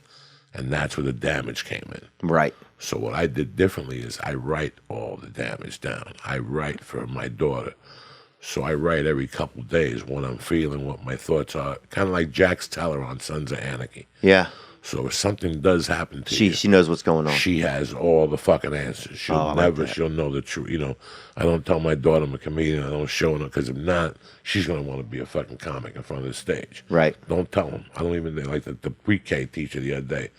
And that's where the damage came in. Right. So what I did differently is I write all the damage down. I write for my daughter. So I write every couple days what I'm feeling, what my thoughts are. Kind of like Jax Teller on Sons of Anarchy. Yeah. So if something does happen to you, she knows what's going on. She has all the fucking answers. She'll know the truth. I don't tell my daughter I'm a comedian. I don't show her, because if not, she's going to want to be a fucking comic in front of the stage. Right. Don't tell them. I don't even, like the pre-K teacher the other day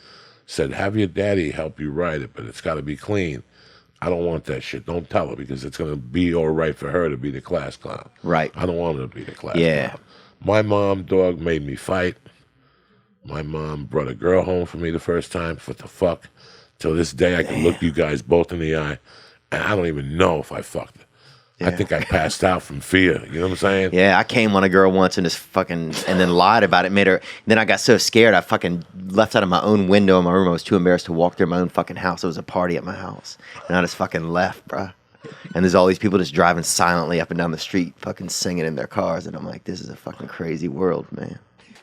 said, have your daddy help you write it, but it's got to be clean. I don't want that shit. Don't tell her, because it's going to be all right for her to be the class clown. Right. I don't want her to be the class clown. My mom, dog, made me fight. My mom brought a girl home for me the first time. What the fuck? Till this day, I can look you guys both in the eye, and I don't even know if I fucked her. I think I passed out from fear. You know what I'm saying? Yeah, I came on a girl once and and then lied about it. Made her. Then I got so scared, I fucking left out of my own window in my room. I was too embarrassed to walk through my own fucking house. It was a party at my house, and I just fucking left, bruh. And there's all these people just driving silently up and down the street, fucking singing in their cars, and I'm like, this is a fucking crazy world, man.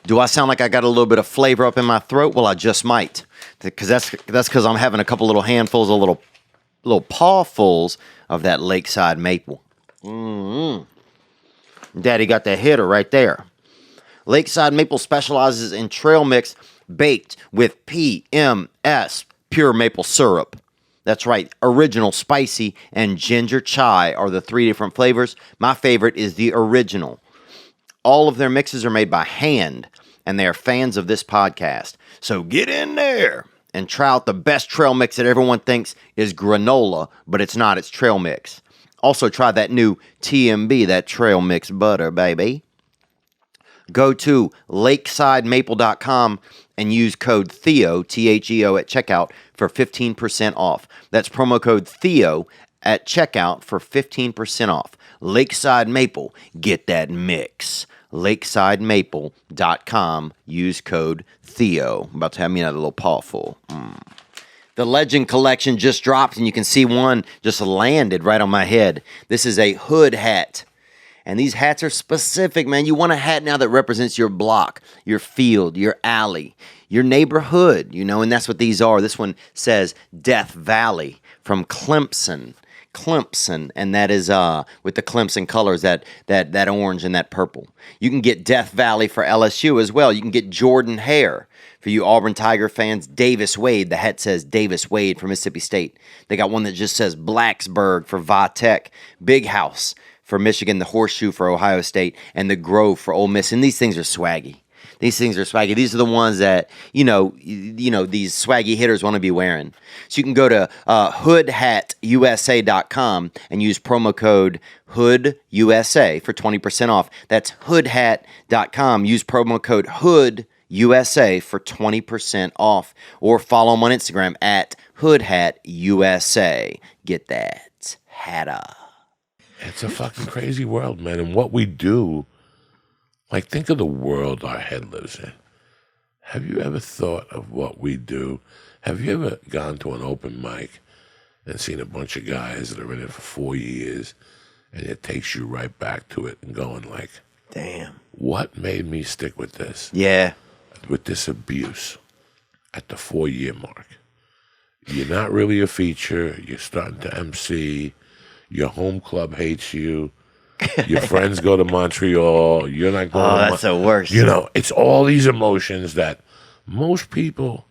Do I sound like I got a little bit of flavor up in my throat? Well, I just might, because that's because I'm having a couple little handfuls of little pawfuls of that Lakeside Maple. Daddy got that hitter right there. Lakeside Maple specializes in trail mix baked with PMS, pure maple syrup. That's right, original, spicy, and ginger chai are the 3 different flavors. My favorite is the original. All of their mixes are made by hand, and they are fans of this podcast. So get in there and try out the best trail mix that everyone thinks is granola, but it's not, it's trail mix. Also, try that new TMB, that trail mix butter, baby. Go to lakesidemaple.com and use code Theo, Theo, at checkout for 15% off. That's promo code Theo at checkout for 15% off. Lakeside Maple, get that mix. Lakesidemaple.com, use code Theo. I'm about to have me another little paw full. The Legend collection just dropped, and you can see one just landed right on my head. This is a hood hat. And these hats are specific, man. You want a hat now that represents your block, your field, your alley, your neighborhood, you know, and that's what these are. This one says Death Valley from Clemson, and that is with the Clemson colors, that orange and that purple. You can get Death Valley for LSU as well. You can get Jordan Hare. For you Auburn Tiger fans, Davis Wade. The hat says Davis Wade for Mississippi State. They got one that just says Blacksburg for Vatech, Big House for Michigan, the Horseshoe for Ohio State, and the Grove for Ole Miss. And these things are swaggy. These are the ones that, you know, these swaggy hitters want to be wearing. So you can go to hoodhatusa.com and use promo code HOODUSA for 20% off. That's hoodhat.com. Use promo code HOODUSA for 20% off. Or follow them on Instagram at hoodhatusa. Get that hatta. It's a fucking crazy world, man. And what we do, like, think of the world our head lives in. Have you ever thought of what we do? Have you ever gone to an open mic and seen a bunch of guys that are in it for 4 years, and it takes you right back to it and going like, damn, what made me stick with this? Yeah. With this abuse at the 4-year mark. You're not really a feature. You're starting to MC. Your home club hates you. Your friends go to Montreal. You're not going. Oh, that's the worst. You know, it's all these emotions that most people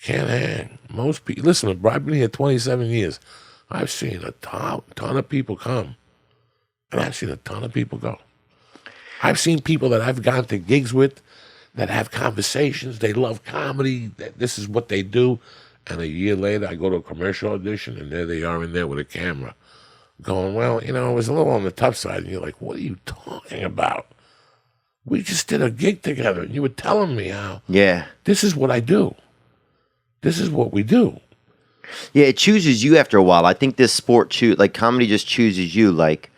can't hang. Most people. Listen, I've been here 27 years. I've seen a ton of people come, and I've seen a ton of people go. I've seen people that I've gone to gigs with that have conversations. They love comedy. That this is what they do. And a year later, I go to a commercial audition, and there they are in there with a camera, going, well, you know, it was a little on the tough side. And you're like, what are you talking about? We just did a gig together, and you were telling me how. Yeah. This is what I do. This is what we do. Yeah, it chooses you after a while. I think this sport, like comedy just chooses you. Like,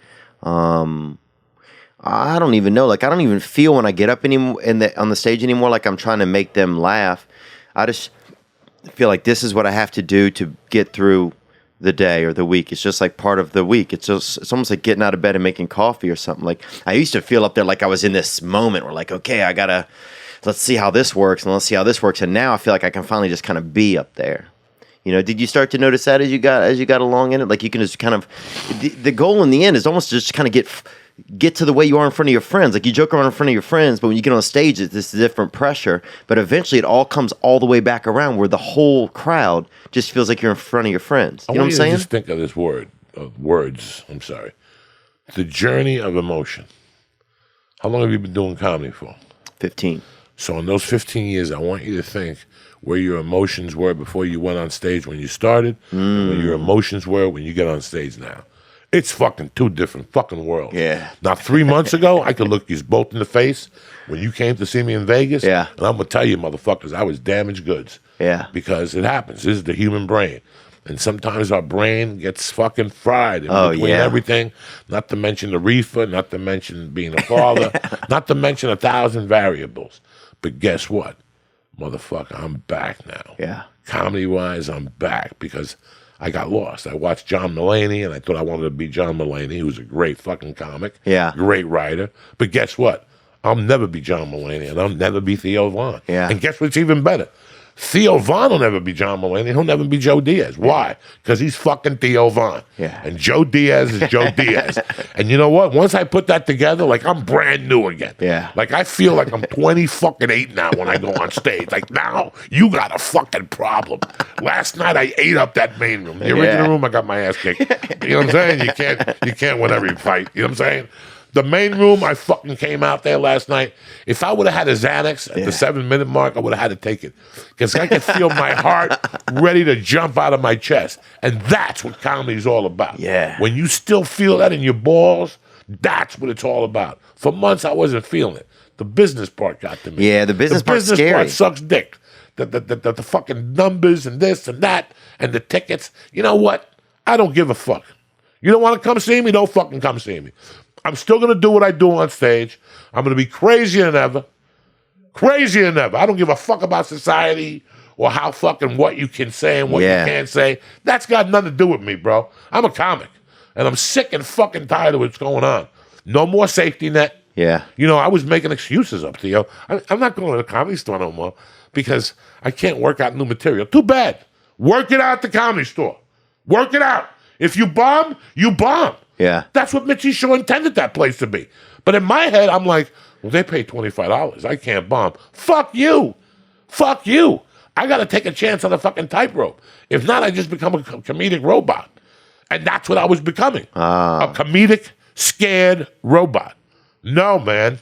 I don't even know. Like, I don't even feel when I get up anymore on the stage anymore like I'm trying to make them laugh. I just feel like this is what I have to do to get through the day or the week. It's just like part of the week. It's almost like getting out of bed and making coffee or something. Like, I used to feel up there like I was in this moment where like, okay, let's see how this works and let's see how this works. And now I feel like I can finally just kind of be up there. You know, did you start to notice that as you got along in it? Like, you can just kind of, the goal in the end is almost just kind of get to the way you are in front of your friends. Like, you joke around in front of your friends, but when you get on stage, it's this different pressure. But eventually it all comes all the way back around where the whole crowd just feels like you're in front of your friends. You know what I'm saying? Just think of this words. I'm sorry. The journey of emotion. How long have you been doing comedy for? 15. So in those 15 years, I want you to think where your emotions were before you went on stage when you started, and where your emotions were when you get on stage now. It's fucking two different fucking worlds. Yeah. Now, 3 months ago, I could look you both in the face when you came to see me in Vegas. Yeah. And I'm going to tell you, motherfuckers, I was damaged goods. Yeah. Because it happens. This is the human brain. And sometimes our brain gets fucking fried in between everything. Not to mention the reefer, not to mention being a father, not to mention 1,000 variables. But guess what? Motherfucker, I'm back now. Yeah. Comedy-wise, I'm back because I got lost. I watched John Mulaney, and I thought I wanted to be John Mulaney, who's a great fucking comic, great writer. But guess what? I'll never be John Mulaney, and I'll never be Theo Von. Yeah. And guess what's even better? Theo Von will never be John Mulaney. He'll never be Joe Diaz. Why? Because he's fucking Theo Von. Yeah. And Joe Diaz is Joe Diaz. And you know what? Once I put that together, like, I'm brand new again. Yeah. Like, I feel like I'm 28 now when I go on stage. Like, now you got a fucking problem. Last night I ate up that main room. The original room, I got my ass kicked. You know what I'm saying? You can't win every fight. You know what I'm saying? The main room, I fucking came out there last night. If I would have had a Xanax at the 7-minute mark, I would have had to take it. Because I could feel my heart ready to jump out of my chest. And that's what comedy's all about. Yeah. When you still feel that in your balls, that's what it's all about. For months, I wasn't feeling it. The business part got to me. Yeah, the business part's scary. Part sucks dick. The fucking numbers and this and that and the tickets. You know what? I don't give a fuck. You don't want to come see me? Don't fucking come see me. I'm still going to do what I do on stage. I'm going to be crazier than ever. Crazier than ever. I don't give a fuck about society or how fucking what you can say and what you can't say. That's got nothing to do with me, bro. I'm a comic. And I'm sick and fucking tired of what's going on. No more safety net. Yeah. You know, I was making excuses up, Theo. I'm not going to the comedy store no more because I can't work out new material. Too bad. Work it out at the comedy store. Work it out. If you bomb, you bomb. Yeah. That's what Mitchie Shaw intended that place to be. But in my head, I'm like, well, they pay $25. I can't bomb. Fuck you. Fuck you. I got to take a chance on a fucking tightrope. If not, I just become a comedic robot. And that's what I was becoming. A comedic, scared robot. No, man.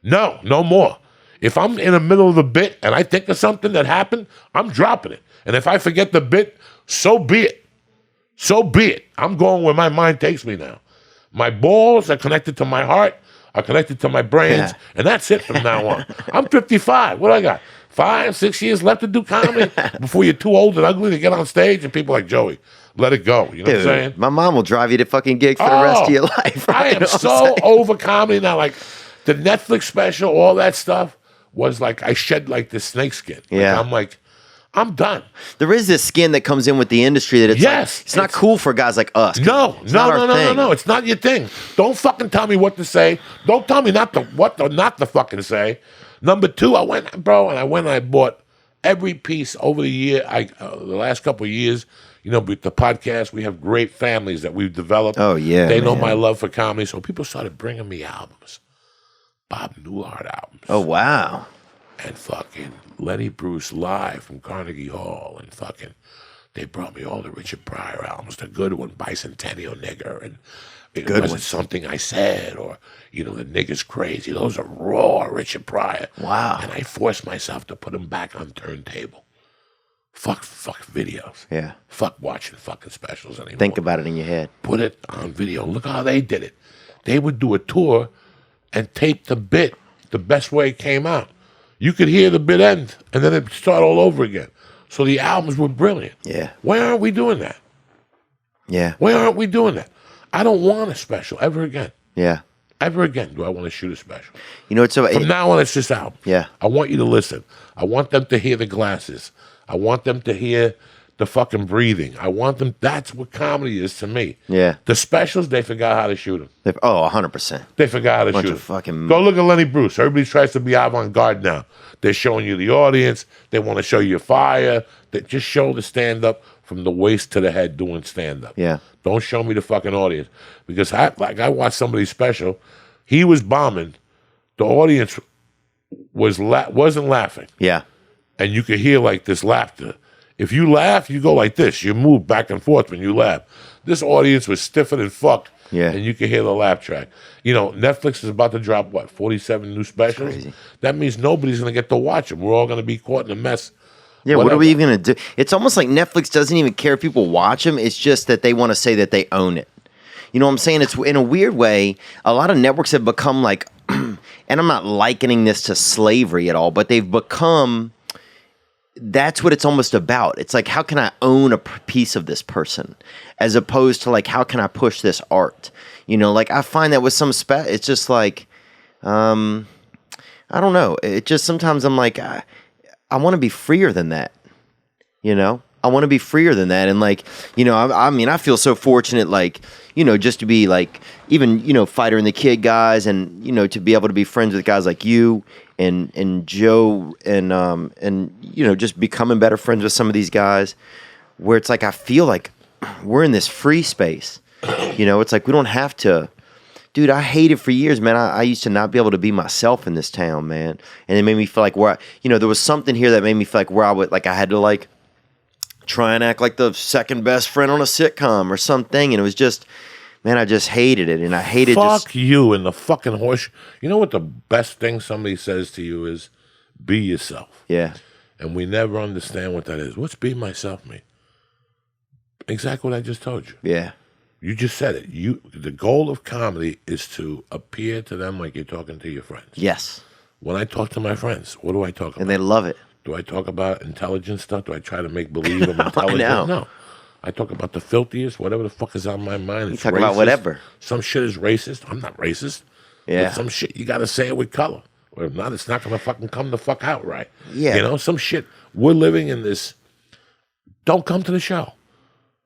No more. If I'm in the middle of a bit and I think of something that happened, I'm dropping it. And if I forget the bit, so be it. So be it. I'm going where my mind takes me now. My balls are connected to my heart, are connected to my brains, and that's it from now on. I'm 55. What do I got? 5, 6 years left to do comedy before you're too old and ugly to get on stage, and people are like, Joey, let it go. You know what I'm saying? My mom will drive you to fucking gigs for the rest of your life. Right? I am so over comedy now. Like, the Netflix special, all that stuff was like, I shed like this snakeskin. I'm like, I'm done. There is this skin that comes in with the industry that it's like, it's not cool for guys like us. No. It's not your thing. Don't fucking tell me what to say. Don't tell me not to fucking say. Number 2, I went and I bought every piece over the year. The last couple of years, you know, with the podcast, we have great families that we've developed. Oh yeah, they know my love for comedy, so people started bringing me albums, Bob Newhart albums. Oh wow. And fucking Lenny Bruce live from Carnegie Hall, and fucking they brought me all the Richard Pryor albums, the good one, Bicentennial Nigger, and it wasn't something I said, or you know, the nigger's crazy. Those are raw Richard Pryor. Wow. And I forced myself to put them back on turntable. Fuck videos. Yeah. Fuck watching fucking specials anymore. Think about it in your head. Put it on video. Look how they did it. They would do a tour and tape the bit the best way it came out. You could hear the bit end, and then it'd start all over again. So the albums were brilliant. Yeah. Why aren't we doing that? Yeah. Why aren't we doing that? I don't want a special ever again. Yeah. Ever again do I want to shoot a special. You know, it's so From now on, it's just album. Yeah. I want you to listen. I want them to hear the glasses. I want them to hear the fucking breathing. I want them. That's what comedy is to me. Yeah. The specials, they forgot how to shoot them. 100%. They forgot how to shoot them. Fucking... Go look at Lenny Bruce. Everybody tries to be avant-garde now. They're showing you the audience. They want to show you fire. They just show the stand-up from the waist to the head doing stand-up. Yeah. Don't show me the fucking audience. Because I watched somebody's special. He was bombing. The audience wasn't laughing. Yeah. And you could hear like this laughter. If you laugh, you go like this. You move back and forth when you laugh. This audience was stiffer than fuck. Yeah. And you can hear the laugh track. You know, Netflix is about to drop, 47 new specials? Crazy. That means nobody's going to get to watch them. We're all going to be caught in a mess Yeah, whatever. what are we even going to do? It's almost like Netflix doesn't even care if people watch them. It's just that they want to say that they own it. You know what I'm saying? It's in a weird way, a lot of networks have become like, and I'm not likening this to slavery at all, but they've become, that's what it's almost about. It's like, how can I own a piece of this person? As opposed to like, how can I push this art? You know, like I find that with some it's just like, I don't know. It just, sometimes I'm like, I want to be freer than that, you know? I want to be freer than that. And like, you know, I mean, I feel so fortunate, like, you know, just to be like, even, you know, Fighter and the Kid guys, and, you know, to be able to be friends with guys like you and Joe and, you know, just becoming better friends with some of these guys, where it's like, I feel like we're in this free space, you know, it's like, we don't have to, dude, I hated for years, man. I used to not be able to be myself in this town, man. And it made me feel like you know, there was something here that made me feel like where I had to like, try and act like the second best friend on a sitcom or something, and it was just, man, I just hated it, and I hated Fuck you and the fucking horse. You know what the best thing somebody says to you is, be yourself. Yeah. And we never understand what that is. What's be myself mean? Exactly what I just told you. Yeah. You just said it. The goal of comedy is to appear to them like you're talking to your friends. Yes. When I talk to my friends, what do I talk about? And they love it. Do I talk about intelligent stuff? Do I try to make believe I'm intelligent? No. I talk about the filthiest, whatever the fuck is on my mind. You talk about whatever. Some shit is racist. I'm not racist. Yeah. But some shit, you got to say it with color. Or if not, it's not going to fucking come the fuck out right. Yeah. You know, some shit. We're living in this. Don't come to the show.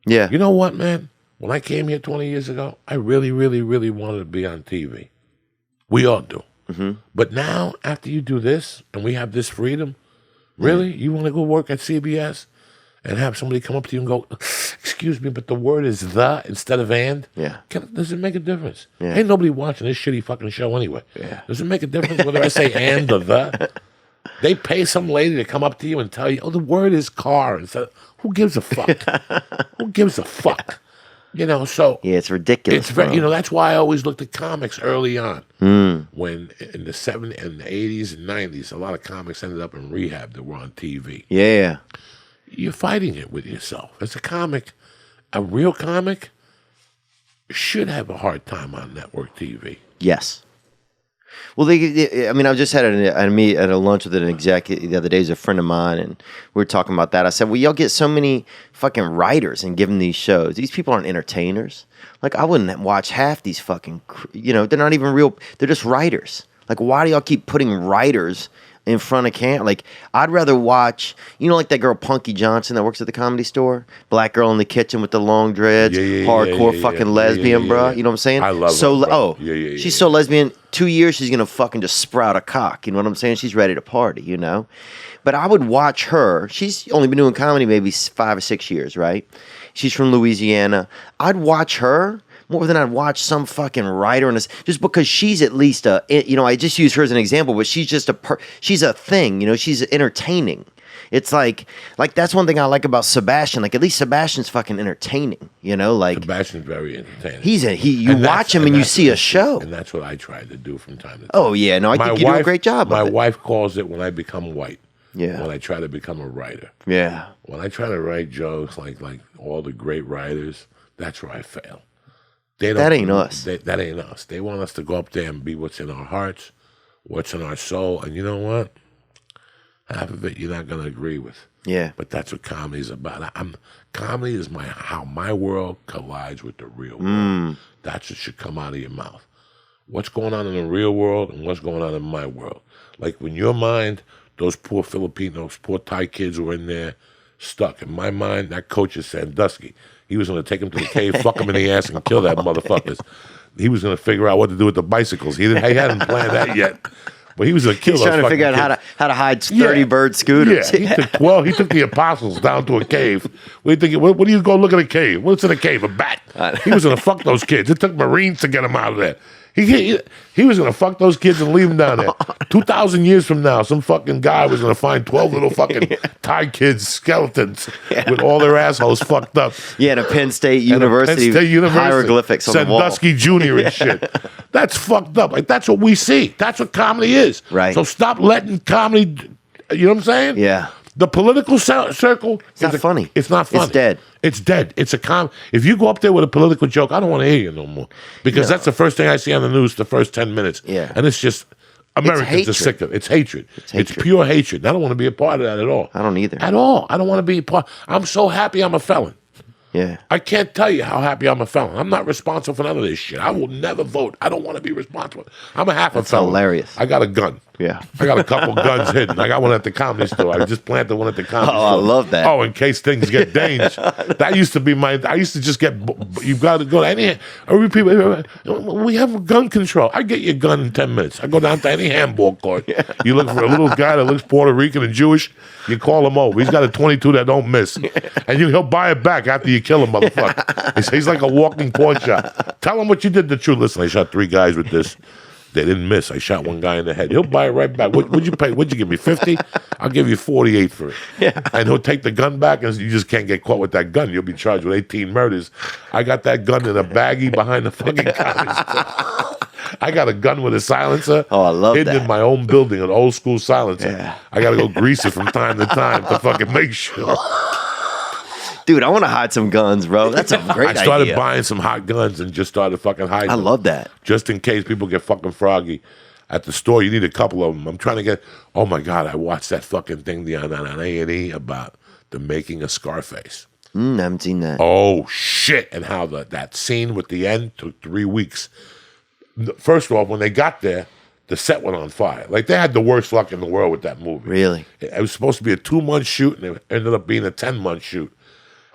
Yeah. You know what, man? When I came here 20 years ago, I really, really, really wanted to be on TV. We all do. Mm-hmm. But now, after you do this, and we have this freedom, really? You want to go work at CBS and have somebody come up to you and go, excuse me, but the word is the instead of and? Yeah. Does it make a difference? Yeah. Ain't nobody watching this shitty fucking show anyway. Yeah. Does it make a difference whether I say and or the? They pay some lady to come up to you and tell you, oh, the word is car. Instead of, who gives a fuck? Who gives a fuck? You know, so... Yeah, it's ridiculous. It's very, you know, that's why I always looked at comics early on. When in the 70s and the 80s and 90s, a lot of comics ended up in rehab that were on TV. Yeah. You're fighting it with yourself. As a comic, a real comic should have a hard time on network TV. Yes. Well, I mean, I just had a lunch with an exec the other day, he's a friend of mine, and we were talking about that. I said, well, y'all get so many fucking writers and give them these shows. These people aren't entertainers. Like, I wouldn't watch half these fucking, you know, they're not even real, they're just writers. Like, why do y'all keep putting writers in front of camera? Like, I'd rather watch, you know, like that girl Punky Johnson that works at the Comedy Store? Black girl in the kitchen with the long dreads, hardcore fucking lesbian, bro. You know what I'm saying? I love her. She's so lesbian. 2 years, she's going to fucking just sprout a cock. You know what I'm saying? She's ready to party, you know? But I would watch her. She's only been doing comedy maybe 5 or 6 years, right? She's from Louisiana. I'd watch her more than I'd watch some fucking writer in this, just because she's at least you know, I just use her as an example, but she's just she's a thing, you know, she's entertaining. It's like that's one thing I like about Sebastian. Like, at least Sebastian's fucking entertaining, you know, like Sebastian's very entertaining. You watch him and you see a show. And that's what I try to do from time to time. Oh yeah, no, I think you do a great job. My wife calls it when I become white. Yeah. When I try to become a writer. Yeah. When I try to write jokes like all the great writers, that's where I fail. That ain't us. That ain't us. They want us to go up there and be what's in our hearts, what's in our soul, and you know what? Half of it you're not going to agree with. Yeah. But that's what comedy's about. Comedy is how my world collides with the real world. That's what should come out of your mouth. What's going on in the real world and what's going on in my world. Like, when your mind, those poor Filipinos, poor Thai kids were in there stuck. In my mind, that coach is Sandusky. He was going to take him to the cave, fuck him in the ass, and kill that motherfuckers. He was going to figure out what to do with the bicycles. He hadn't planned that yet. But he was going to kill. He's trying to figure out how to hide 30 bird scooters. Yeah, he took the apostles down to a cave. What do you think? What do you go look at a cave? What's in a cave? A bat. He was going to fuck those kids. It took Marines to get him out of there. He was going to fuck those kids and leave them down there. 2,000 years from now, some fucking guy was going to find 12 little fucking Thai kids, skeletons, with all their assholes fucked up. Yeah, in a Penn State University hieroglyphics on the wall. Sandusky Jr. and shit. That's fucked up. Like, that's what we see. That's what comedy is. Right. So stop letting comedy, you know what I'm saying? Yeah. The political circle. It's not funny. It's not funny. It's dead. It's dead. It's a If you go up there with a political joke, I don't want to hear you no more. Because that's the first thing I see on the news the first 10 minutes. Yeah. And it's just, Americans are sick of it. It's hatred. It's pure hatred. I don't want to be a part of that at all. I don't either. At all. I don't want to be a part. I'm so happy I'm a felon. Yeah. I can't tell you how happy I'm a felon. I'm not responsible for none of this shit. I will never vote. I don't want to be responsible. I'm a half a felon. Hilarious. I got a gun. Yeah. I got a couple guns hidden. I got one at the comedy store. I just planted one at the comedy store. I love that. Oh, in case things get dangerous. That used to be I used to just get, you've got to go to any, we have gun control. I get your gun in 10 minutes. I go down to any handball court. Yeah. You look for a little guy that looks Puerto Rican and Jewish, you call him over. He's got a 22 that don't miss. And he'll buy it back after you kill him, motherfucker. He's like a walking pawn shop. Tell him what you did to truth. Listen, I shot 3 guys with this. They didn't miss. I shot 1 guy in the head. He'll buy it right back. What'd you pay? What'd you give me, 50? I'll give you 48 for it. Yeah. And he'll take the gun back, and you just can't get caught with that gun. You'll be charged with 18 murders. I got that gun in a baggie behind the fucking comedy store. I got a gun with a silencer. Oh, I love hidden that. in my own building, an old school silencer. Yeah. I got to go grease it from time to time to fucking make sure. Dude, I want to hide some guns, bro. That's a great idea. I started buying some hot guns and just started fucking hiding them. I love that. Just in case people get fucking froggy. At the store, you need a couple of them. I'm trying to get, oh my God, I watched that fucking thing on A&E about the making of Scarface. I haven't seen that. Oh, shit. And how that scene with the end took 3 weeks. First of all, when they got there, the set went on fire. Like, they had the worst luck in the world with that movie. Really? It was supposed to be a 2-month shoot, and it ended up being a 10-month shoot.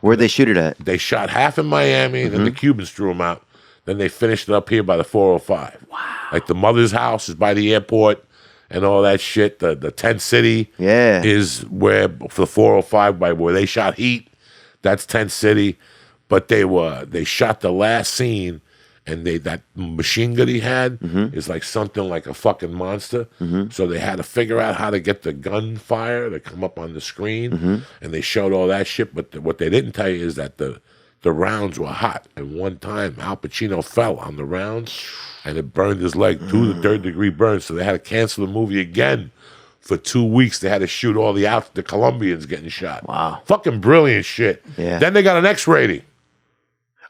Where'd they shoot it at? They shot half in Miami, and then the Cubans threw them out. Then they finished it up here by the 405. Wow. Like the mother's house is by the airport and all that shit. The Tent City is where, for the 405, by where they shot Heat. That's Tent City. But they shot the last scene, and that machine gun he had is like something like a fucking monster. So they had to figure out how to get the gunfire to come up on the screen, and they showed all that shit. But what they didn't tell you is that the rounds were hot. And one time, Al Pacino fell on the rounds, and it burned his leg, 2 to 3rd degree burn. So they had to cancel the movie again for 2 weeks. They had to shoot all the Colombians getting shot. Wow. Fucking brilliant shit. Yeah. Then they got an X rating.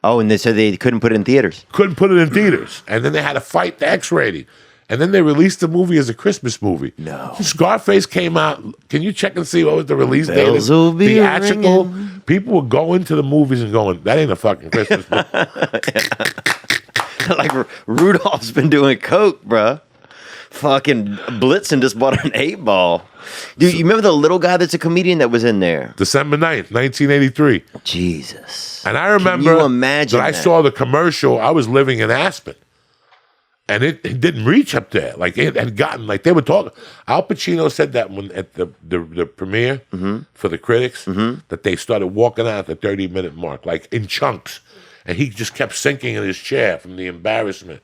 Oh, and they said they couldn't put it in theaters. Couldn't put it in theaters. And then they had to fight the X rating. And then they released the movie as a Christmas movie. No. Scarface came out. Can you check and see what was the release date? Bells will be theatrical. ringing. People would go into the movies and going, that ain't a fucking Christmas movie. Like Rudolph's been doing coke, bruh. Fucking Blitzen just bought an 8-ball. Dude, you remember the little guy that's a comedian that was in there? December 9th, 1983. Jesus. And I remember Can you imagine that I saw the commercial. I was living in Aspen. And it didn't reach up there. Like, it had gotten, like, they were talking. Al Pacino said that when at the premiere for the critics, that they started walking out at the 30-minute mark, like, in chunks. And he just kept sinking in his chair from the embarrassment.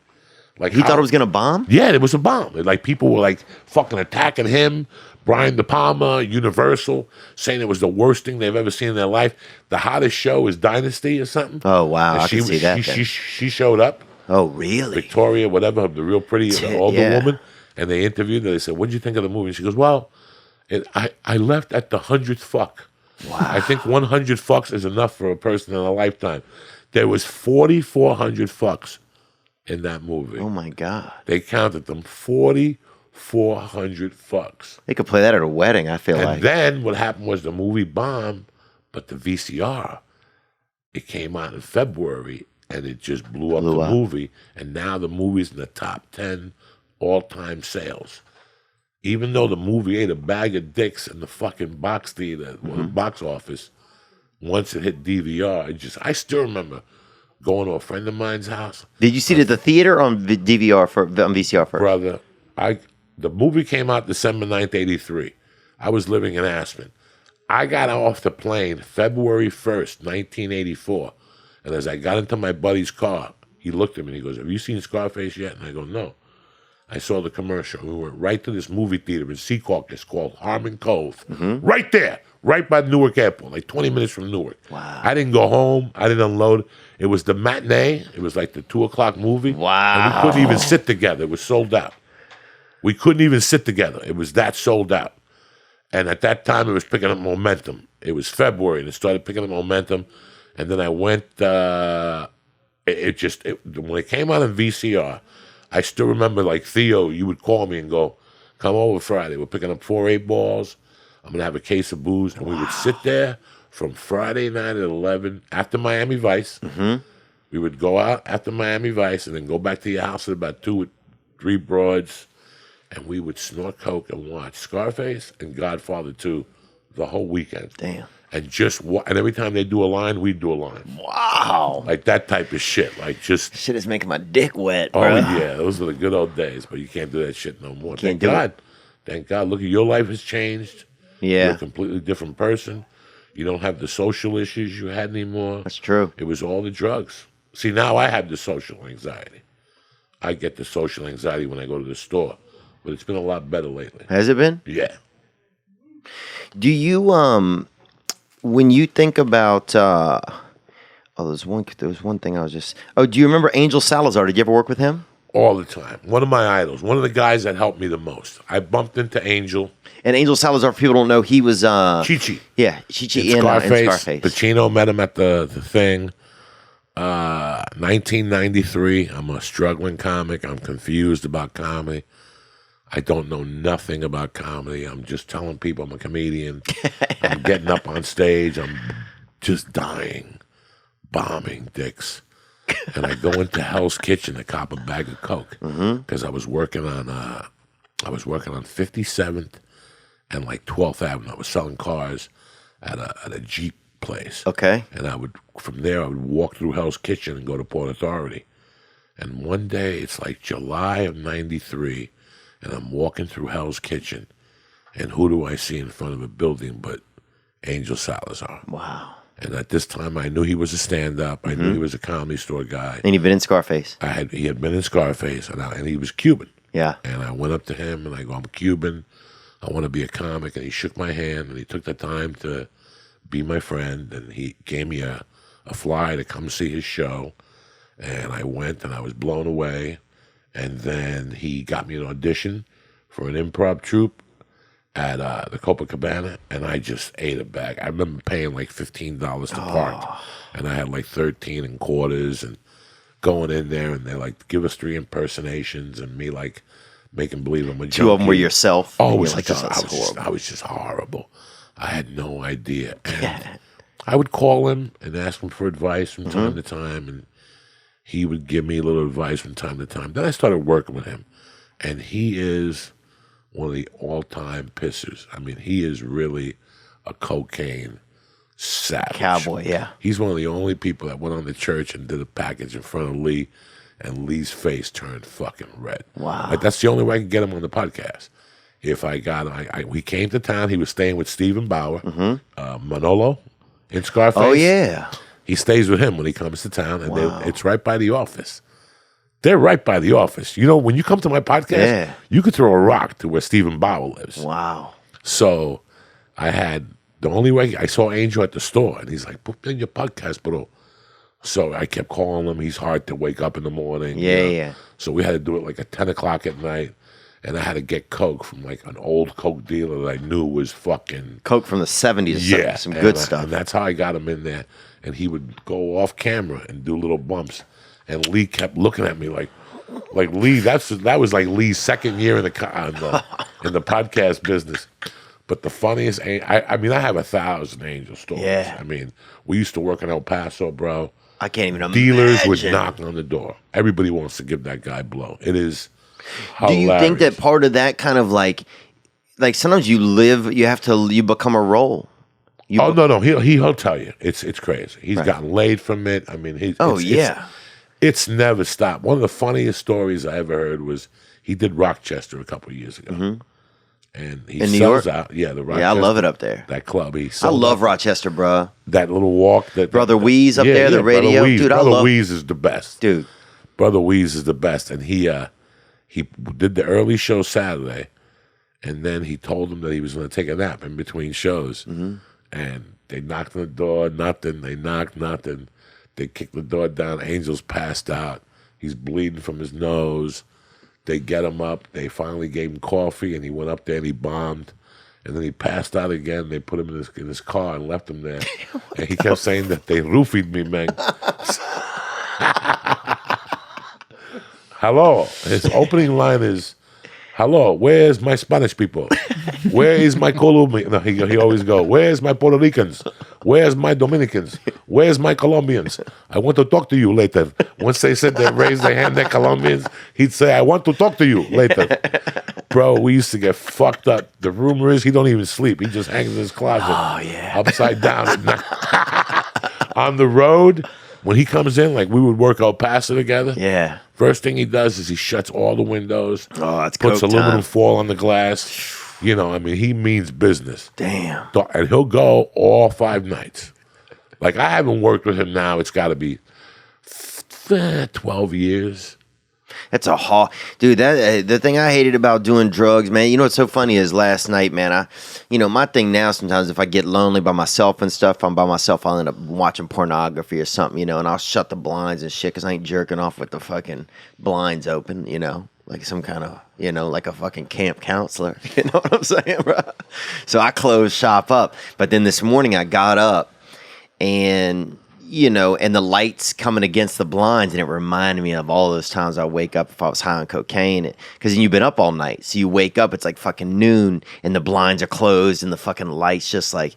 Like, he thought it was going to bomb? Yeah, it was a bomb. Like, people were, like, fucking attacking him. Brian De Palma, Universal, saying it was the worst thing they've ever seen in their life. The hottest show is Dynasty or something. Oh, wow. I can see that. She showed up. Oh, really? Victoria, whatever, the real pretty older woman. And they interviewed her. They said, what did you think of the movie? And she goes, well, I left at the 100th fuck. Wow. I think 100 fucks is enough for a person in a lifetime. There was 4,400 fucks in that movie. Oh, my God. They counted them, 4,400 fucks. They could play that at a wedding, I feel like. And then what happened was the movie bombed, but the VCR, it came out in February, and it just blew up the movie. And now the movie's in the top 10 all-time sales. Even though the movie ate a bag of dicks in the fucking box theater, or the box office, once it hit DVR, I still remember going to a friend of mine's house. Did you see it at the theater or on VCR first? Brother, the movie came out December 9th, 83. I was living in Aspen. I got off the plane February 1st, 1984. And as I got into my buddy's car, he looked at me and he goes, have you seen Scarface yet? And I go, no. I saw the commercial. We went right to this movie theater in Secaucus called Harmon Cove. Right there, right by Newark Airport, like 20 minutes from Newark. Wow. I didn't go home. I didn't unload. It was the matinee. It was like the 2 o'clock movie. Wow. And we couldn't even sit together. It was sold out. We couldn't even sit together. It was that sold out. And at that time, it was picking up momentum. It was February, and it started picking up momentum. And then I went, when it came out on VCR, I still remember, like, Theo, you would call me and go, come over Friday. We're picking up 4 8-balls. I'm going to have a case of booze. And we would sit there from Friday night at 11 after Miami Vice. We would go out after Miami Vice and then go back to your house at about 2 or 3 broads. And we would snort coke and watch Scarface and Godfather 2 the whole weekend. Damn. And and every time they do a line, we'd do a line. Wow. Like that type of shit. Like just. Shit is making my dick wet, Oh, bro. yeah. Those are the good old days. But you can't do that shit no more. Can't Thank do God. it. Thank God. Look, your life has changed. Yeah. You're a completely different person. You don't have the social issues you had anymore. That's true. It was all the drugs. See, now I have the social anxiety. I get the social anxiety when I go to the store. But it's been a lot better lately. Has it been? Yeah. Do you when you think about there was one thing I was just do you remember Angel Salazar? Did you ever work with him? All the time. One of my idols. One of the guys that helped me the most. I bumped into Angel. And Angel Salazar, for people don't know, he was Chi-Chi. Yeah, Chi-Chi in in Scarface. Scarface. Pacino met him at the thing. 1993. I'm a struggling comic. I'm confused about comedy. I don't know nothing about comedy. I'm just telling people I'm a comedian. I'm getting up on stage. I'm just dying, bombing dicks. And I go into Hell's Kitchen to cop a bag of coke because I was working on 57th and like 12th Avenue. I was selling cars at a Jeep place. Okay. And from there I would walk through Hell's Kitchen and go to Port Authority. And one day it's like July of '93, and I'm walking through Hell's Kitchen, and who do I see in front of a building but Angel Salazar? Wow. And at this time, I knew he was a stand-up. I knew he was a comedy store guy. And you've been in Scarface. He had been in Scarface, and he was Cuban. Yeah. And I went up to him, and I go, I'm Cuban. I want to be a comic. And he shook my hand, and he took the time to be my friend. And he gave me a fly to come see his show. And I went, and I was blown away. And then he got me an audition for an improv troupe at the Copacabana, and I just ate a bag. I remember paying like $15 to park, and I had like 13 and quarters, and going in there, and they like give us 3 impersonations, and me like making believe I'm a 2 of them were yourself. Oh, and it you're was like, just, I was just horrible. I had no idea. And I would call him and ask him for advice from time to time, and he would give me a little advice from time to time. Then I started working with him, and he is one of the all-time pissers. I mean, he is really a cocaine savage. Cowboy, yeah. He's one of the only people that went on to church and did a package in front of Lee, and Lee's face turned fucking red. Wow. Like, that's the only way I could get him on the podcast. If I got he came to town. He was staying with Stephen Bauer, Manolo in Scarface. Oh, yeah. He stays with him when he comes to town, and it's right by the office. They're right by the office. You know, when you come to my podcast, you could throw a rock to where Stephen Bauer lives. Wow. So the only way, I saw Angel at the store, and he's like, book in your podcast, bro. So I kept calling him. He's hard to wake up in the morning. Yeah. So we had to do it like at 10 o'clock at night, and I had to get Coke from like an old Coke dealer that I knew was fucking... Coke from the 70s, some good stuff. And that's how I got him in there. And he would go off camera and do little bumps. And Lee kept looking at me like Lee. That was like Lee's second year in the podcast business. But the funniest, I mean, I have 1,000 Angel stories. Yeah. I mean, we used to work in El Paso, bro. I can't even imagine. Dealers would knock on the door. Everybody wants to give that guy blow. It is hilarious. Do you think that part of that kind of like sometimes you become a role? No, he'll tell you. It's crazy. He's gotten laid from it. I mean, it's never stopped. One of the funniest stories I ever heard was he did Rochester a couple of years ago. And he in New sells York? out. Yeah, the Rochester. Yeah, I love it up there. That club. I love Rochester, bro. That little walk. Brother Weeze up there, the radio. Dude, Brother Weeze is the best. Dude. Brother Weeze is the best. And he did the early show Saturday, and then he told them that he was going to take a nap in between shows. And they knocked on the door, nothing. They knocked, nothing. They kicked the door down. Angel's passed out. He's bleeding from his nose. They get him up. They finally gave him coffee, and he went up there and he bombed. And then he passed out again. They put him in his car and left him there. And he kept saying that they roofied me, man. Hello. His opening line is, hello, where's my Spanish people? Where is my Colombian? No, he always go, where's my Puerto Ricans? Where's my Dominicans? Where's my Colombians? I want to talk to you later. Once they said they raised their hand, they're Colombians, he'd say, I want to talk to you later. Bro, we used to get fucked up. The rumor is he don't even sleep. He just hangs in his closet upside down at night. On the road, when he comes in, like we would work El Paso together. Yeah. First thing he does is he shuts all the windows. Oh, that's puts coke aluminum time. foil on the glass. You know, I mean, he means business. Damn. And he'll go all 5 nights. Like, I haven't worked with him now. It's got to be 12 years. That's a hard, dude. That the thing I hated about doing drugs, man. You know what's so funny is last night, man. My thing now sometimes if I get lonely by myself and stuff, if I'm by myself, I'll end up watching pornography or something, and I'll shut the blinds and shit because I ain't jerking off with the fucking blinds open, like some kind of, like a fucking camp counselor. You know what I'm saying, bro? So I closed shop up, but then this morning I got up and. And the lights coming against the blinds, and it reminded me of all those times I wake up if I was high on cocaine. Because you've been up all night, so you wake up, it's like fucking noon, and the blinds are closed, and the fucking lights I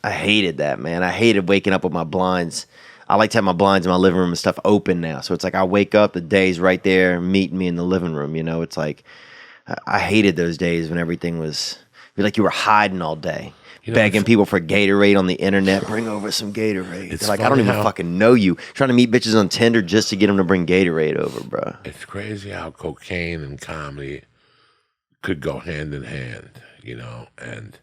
hated that, man. I hated waking up with my blinds. I like to have my blinds in my living room and stuff open now, so it's like I wake up, the day's right there meeting me in the living room. It's like I hated those days when everything was like you were hiding all day. Begging people for Gatorade on the internet. Bring over some Gatorade. They're like, I don't even fucking know you. Trying to meet bitches on Tinder just to get them to bring Gatorade over, bro. It's crazy how cocaine and comedy could go hand in hand, and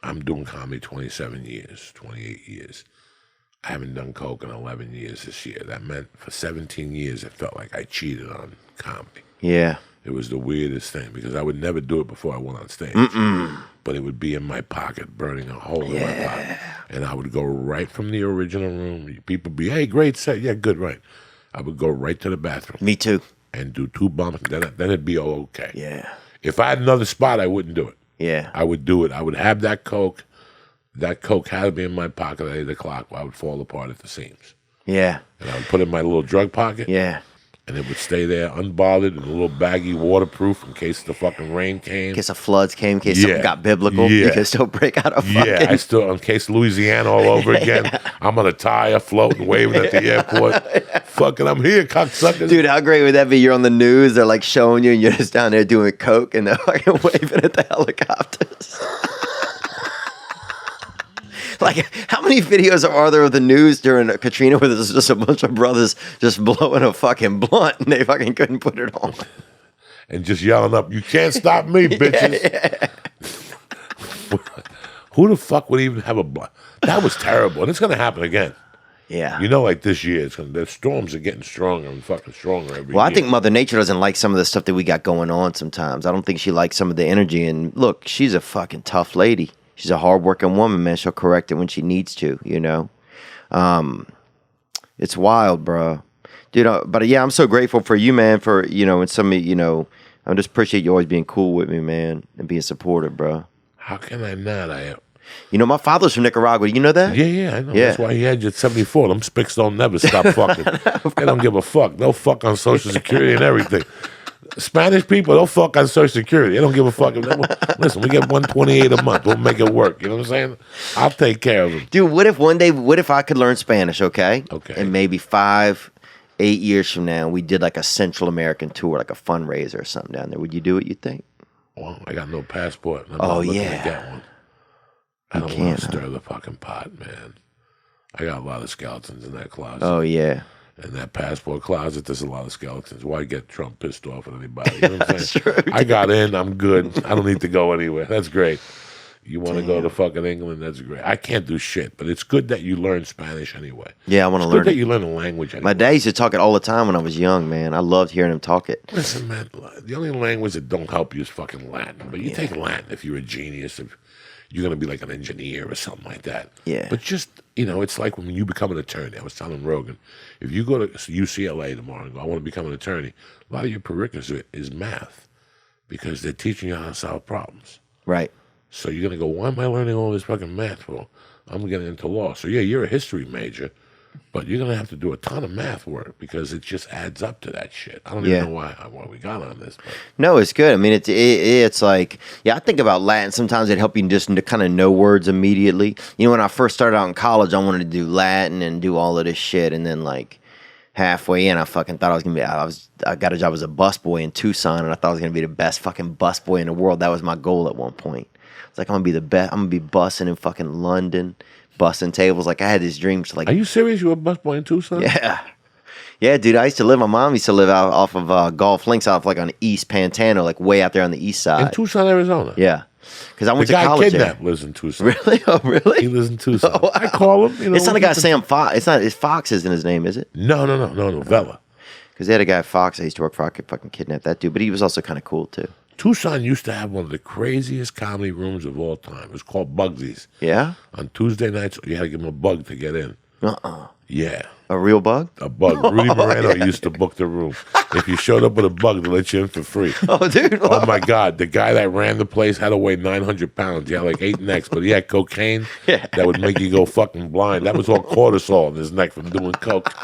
I'm doing comedy 27 years, 28 years. I haven't done coke in 11 years this year. That meant for 17 years it felt like I cheated on comedy. Yeah. It was the weirdest thing because I would never do it before I went on stage. But it would be in my pocket, burning a hole in my pocket. And I would go right from the original room. People would be, hey, great set. Yeah, good, right. I would go right to the bathroom. Me too. And do 2 bumps. Then it'd be all okay. Yeah. If I had another spot, I wouldn't do it. Yeah. I would do it. I would have that coke. That coke had to be in my pocket at 8 o'clock. I would fall apart at the seams. Yeah. And I would put it in my little drug pocket. Yeah. And it would stay there unbothered in a little baggy, waterproof in case the fucking rain came. In case the floods came, in case something got biblical. You could still break out of fucking... Yeah, I still, in case Louisiana all over again, I'm on a tire floating, waving at the airport. Fucking, I'm here, cocksuckers. Dude, how great would that be? You're on the news, they're like showing you, and you're just down there doing coke, and they're fucking waving at the helicopters. Like, how many videos are there of the news during Katrina where there's just a bunch of brothers just blowing a fucking blunt and they fucking couldn't put it on? And just yelling up, you can't stop me, bitches. Yeah. Who the fuck would even have a blunt? That was terrible. And it's going to happen again. Yeah. Like this year, the storms are getting stronger and fucking stronger every year. Well, I think Mother Nature doesn't like some of the stuff that we got going on sometimes. I don't think she likes some of the energy. And look, she's a fucking tough lady. She's a hardworking woman, man. She'll correct it when she needs to, It's wild, bro. Dude, but yeah, I'm so grateful for you, man, for, and some of I just appreciate you always being cool with me, man, and being supportive, bro. How can I not? My father's from Nicaragua. You know that? Yeah, I know. Yeah. That's why he had you at 74. Them spics don't never stop fucking. They don't give a fuck. They'll fuck on Social Security and everything. Spanish people, they'll fuck on Social Security. They don't give a fuck. Listen, we get $128 a month. We'll make it work. You know what I'm saying? I'll take care of them. Dude, what if I could learn Spanish, okay? Okay. And maybe 5, 8 years from now, we did like a Central American tour, like a fundraiser or something down there. Would you do it, you think? Well, I got no passport. I'm not looking yeah. to get one. I don't want to stir the fucking pot, man. I got a lot of skeletons in that closet. Oh, yeah. In that passport closet, there's a lot of skeletons. Why get Trump pissed off at anybody? You know what I'm saying? True, I got in. I'm good. I don't need to go anywhere. That's great. You want to go to fucking England? That's great. I can't do shit, but it's good that you learn Spanish anyway. Yeah, I want to learn It's good that you learn a language anyway. My dad used to talk it all the time when I was young, man. I loved hearing him talk it. Listen, man, the only language that don't help you is fucking Latin. But you take Latin if you're a genius, if you're going to be like an engineer or something like that. Yeah. But just, it's like when you become an attorney. I was telling Rogan, if you go to UCLA tomorrow and go, I want to become an attorney, a lot of your prerequisite is math because they're teaching you how to solve problems. Right. So you're going to go, why am I learning all this fucking math for? I'm getting into law. So, yeah, you're a history major, but you're going to have to do a ton of math work because it just adds up to that shit. I don't even know why we got on this. But. No, it's good. I mean, it's like, I think about Latin. Sometimes it helps you just to kind of know words immediately. You know, when I first started out in college, I wanted to do Latin and do all of this shit. And then, like, halfway in, I fucking thought I was going to be, I got a job as a busboy in Tucson, and I thought I was going to be the best fucking busboy in the world. That was my goal at one point. It's like, I'm going to be the best. I'm going to be bussing in fucking London, bussing tables. Like, I had this dream. Like, are you serious? You were a busboy in Tucson? Yeah. Yeah, dude, I used to live, my mom used to live out off of Gulf Links, off like on East Pantano, like way out there on the east side. In Tucson, Arizona? Yeah. Because I went to The college guy kidnapped lives in Tucson. Really? Oh, really? He lives in Tucson. Oh, wow. I call him. You know, it's not a guy Sam Fox. It's not, Fox isn't his name, is it? No, Vela. Because they had a guy, Fox, I used to work for, I could fucking kidnap that dude, but he was also kind of cool, too. Tucson used to have one of the craziest comedy rooms of all time. It was called Bugsy's. Yeah? On Tuesday nights, you had to give him a bug to get in. Yeah. A real bug? A bug. Rudy Moreno used to book the room. If you showed up with a bug, they let you in for free. Oh, dude. Oh, my God. The guy that ran the place had to weigh 900 pounds. He had like 8 necks, but he had cocaine that would make you go fucking blind. That was all cortisol in his neck from doing coke.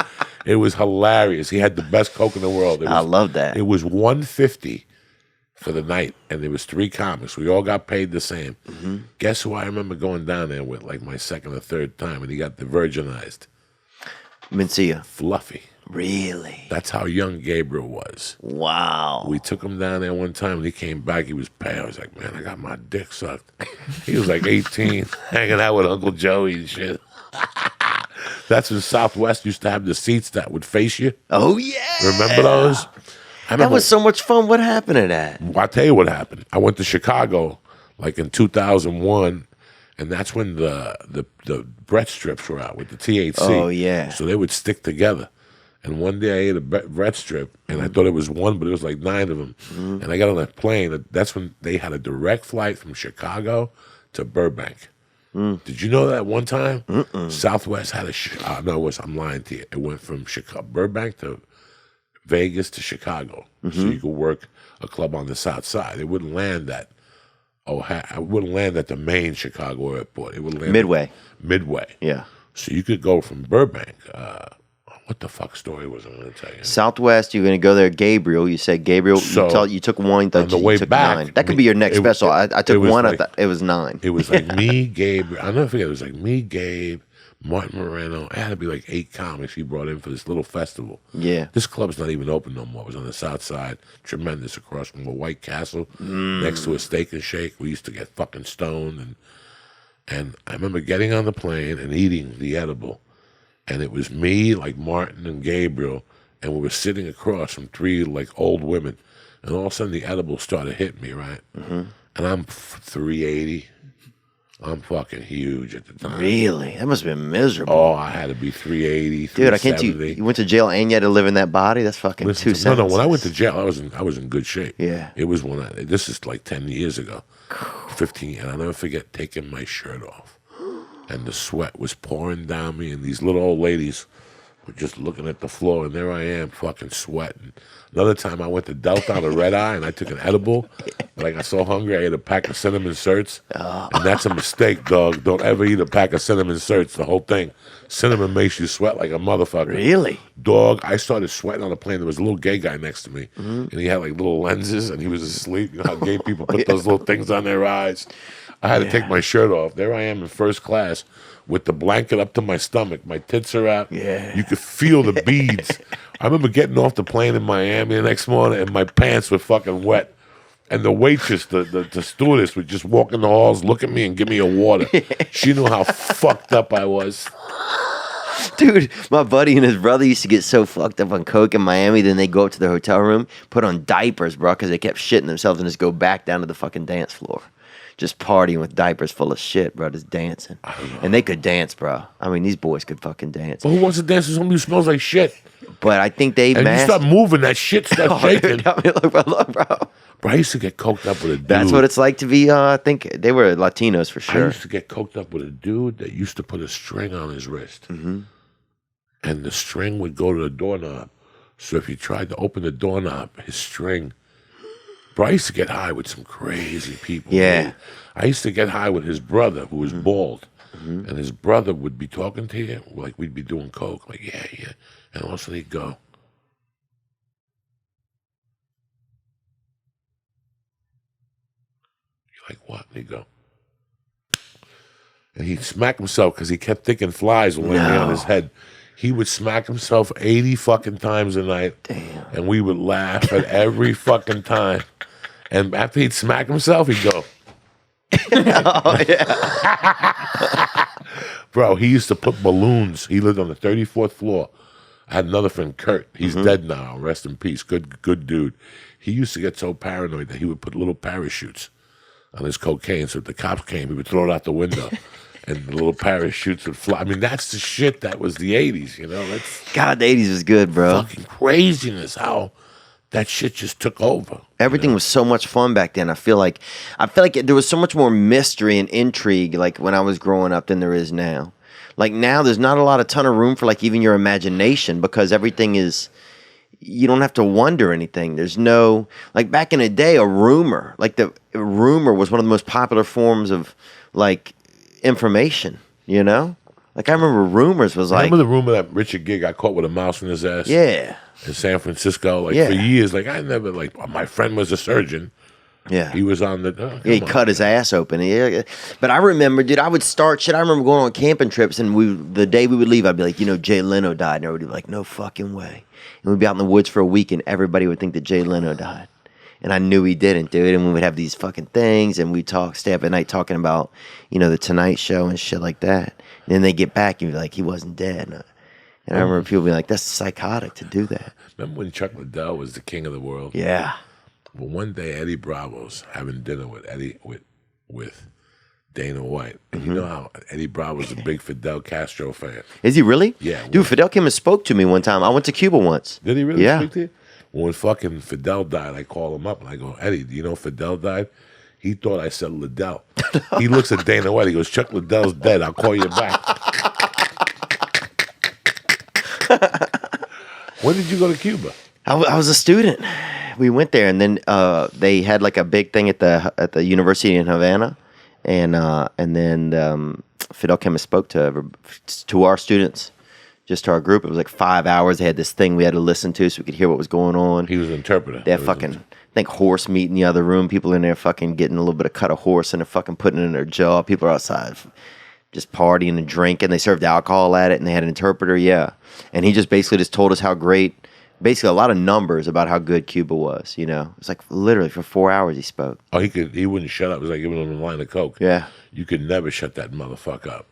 It was hilarious. He had the best coke in the world. I love that. It was $150 for the night, and there was 3 comics. We all got paid the same. Mm-hmm. Guess who I remember going down there with, like my second or third time, and he got the virginized. Mencia. Fluffy. Really? That's how young Gabriel was. Wow. We took him down there one time, and he came back. He was pale. I was like, man, I got my dick sucked. He was like 18, hanging out with Uncle Joey and shit. That's when Southwest used to have the seats that would face you. Oh, yeah. Remember those? That was so much fun. What happened to that? Well, I'll tell you what happened. I went to Chicago like in 2001, and that's when the breath strips were out with the THC. Oh, yeah. So they would stick together. And one day I ate a breath strip, and I thought it was one, but it was like 9 of them. Mm-hmm. And I got on that plane. That's when they had a direct flight from Chicago to Burbank. Mm. Did you know that one time? Southwest had I'm lying to you. It went from Burbank to Vegas to Chicago. So you could work a club on the south side. It wouldn't land at the main Chicago airport. It would land Midway. Yeah. So you could go from Burbank. What the fuck story was I going to tell you? Southwest, you're going to go there. Gabriel, you said Gabriel. So, you took one. On the way took back, 9. That could be your next special. I took one. Like, it was 9. It was like me, Gabe. I'll never forget. It was like me, Gabe, Martin Moreno. It had to be like 8 comics he brought in for this little festival. Yeah. This club's not even open no more. It was on the south side. Tremendous, across from the White Castle, next to a Steak and Shake. We used to get fucking stoned. And I remember getting on the plane and eating the edible. And it was me, like Martin and Gabriel, and we were sitting across from 3 like old women. And all of a sudden the edible started hitting me, right? Mm-hmm. And I'm 380. I'm fucking huge at the time. Really? That must have been miserable. Oh, I had to be 380, Dude, I can't. You went to jail and you had to live in that body? That's fucking Listen, 2 sentences. No, when I went to jail, I was in good shape. Yeah. It was this is like 10 years ago, 15, and I'll never forget taking my shirt off. And the sweat was pouring down me, and these little old ladies were just looking at the floor, and there I am fucking sweating. Another time I went to Delta on a red eye, and I took an edible, but I got so hungry I ate a pack of cinnamon certs, and that's a mistake, dog. Don't ever eat a pack of cinnamon certs, the whole thing. Cinnamon makes you sweat like a motherfucker. Really? Dog, I started sweating on the plane. There was a little gay guy next to me, and he had like little lenses, and he was asleep. You know how gay people put those little things on their eyes? I had to take my shirt off. There I am in first class with the blanket up to my stomach. My tits are out. Yeah. You could feel the beads. I remember getting off the plane in Miami the next morning, and my pants were fucking wet. And the waitress, the stewardess, would just walk in the halls, look at me, and give me a water. She knew how fucked up I was. Dude, my buddy and his brother used to get so fucked up on coke in Miami, then they go up to their hotel room, put on diapers, bro, because they kept shitting themselves, and just go back down to the fucking dance floor. Just partying with diapers full of shit, bro, just dancing. And they could dance, bro. I mean, these boys could fucking dance. Well, who wants to dance with somebody who smells like shit? But I think they And you start moving, that shit starts shaking. Dude, I mean, look, bro. Bro, I used to get coked up with a dude. That's what it's like to be, I think they were Latinos for sure. I used to get coked up with a dude that used to put a string on his wrist. Mm-hmm. And the string would go to the doorknob. So if you tried to open the doorknob, his string Bro, I used to get high with some crazy people. Yeah. Dude. I used to get high with his brother, who was bald. And his brother would be talking to you, like we'd be doing coke, like, yeah. And all of a sudden he'd go, you're like, what? And he'd go, and he'd smack himself because he kept thinking flies were landing on his head. He would smack himself 80 fucking times a night. Damn. And we would laugh at every fucking time. And after he'd smack himself, he'd go, oh, yeah. Bro, he used to put balloons. He lived on the 34th floor. I had another friend, Kurt. He's dead now. Rest in peace. Good dude. He used to get so paranoid that he would put little parachutes on his cocaine. So if the cops came, he would throw it out the window. And the little parachutes would fly. I mean, that's the shit that was the 80s, you know? That's God, the 80s was good, bro. fucking craziness how that shit just took over. Everything was so much fun back then. I feel like there was so much more mystery and intrigue like when I was growing up than there is now. Like now there's not a ton of room for like even your imagination because everything is, you don't have to wonder anything. There's no, like back in the day, a rumor was one of the most popular forms of like information, you know? Like I remember rumors was like. Remember the rumor that Richard Gere got caught with a mouse in his ass? Yeah. In San Francisco, like for years, like I never, like my friend was a surgeon. Yeah. He was on the. He cut his ass open. Yeah. But I remember, dude, I would start shit. I remember going on camping trips, and the day we would leave, I'd be like, Jay Leno died. And everybody would be like, no fucking way. And we'd be out in the woods for a week, and everybody would think that Jay Leno died. And I knew he didn't, dude. And we would have these fucking things, and we'd stay up at night talking about, the Tonight Show and shit like that. And then they get back, and you'd be like, he wasn't dead. And I remember people being like, that's psychotic to do that. Remember when Chuck Liddell was the king of the world? Yeah. Well, one day Eddie Bravo's having dinner with Dana White. And you know how Eddie Bravo's a big Fidel Castro fan. Is he really? Yeah. Dude, Fidel came and spoke to me one time. I went to Cuba once. Did he really Yeah. speak to you? When fucking Fidel died, I call him up and I go, Eddie, do you know Fidel died? He thought I said Liddell. He looks at Dana White. He goes, Chuck Liddell's dead. I'll call you back. When did you go to Cuba? I was a student. We went there, and then they had like a big thing at the university in Havana, and then Fidel came and spoke to our students, just to our group. It was like 5 hours. They had this thing we had to listen to so we could hear what was going on. He was an interpreter. They had I think horse meat in the other room. People in there fucking getting a little bit of cut of horse, and they're fucking putting it in their jaw. People are outside just partying and drinking. They served alcohol at it, and they had an interpreter, yeah. And he just basically just told us how great, basically a lot of numbers about how good Cuba was, It's like literally for 4 hours he spoke. Oh, he wouldn't shut up. It was like giving him a line of coke. Yeah. You could never shut that motherfucker up.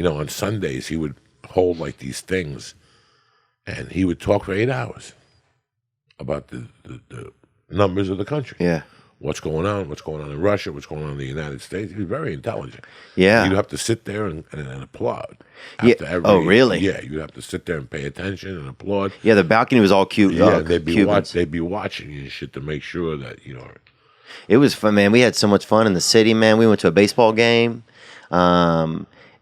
On Sundays, he would hold like these things, and he would talk for 8 hours about the numbers of the country. Yeah. What's going on in Russia, what's going on in the United States. He was very intelligent. Yeah. You'd have to sit there and applaud. Yeah. Oh, really? Yeah, you'd have to sit there and pay attention and applaud. Yeah, the balcony was all cute. Yeah, they'd be watching you and shit to make sure that, It was fun, man. We had so much fun in the city, man. We went to a baseball game.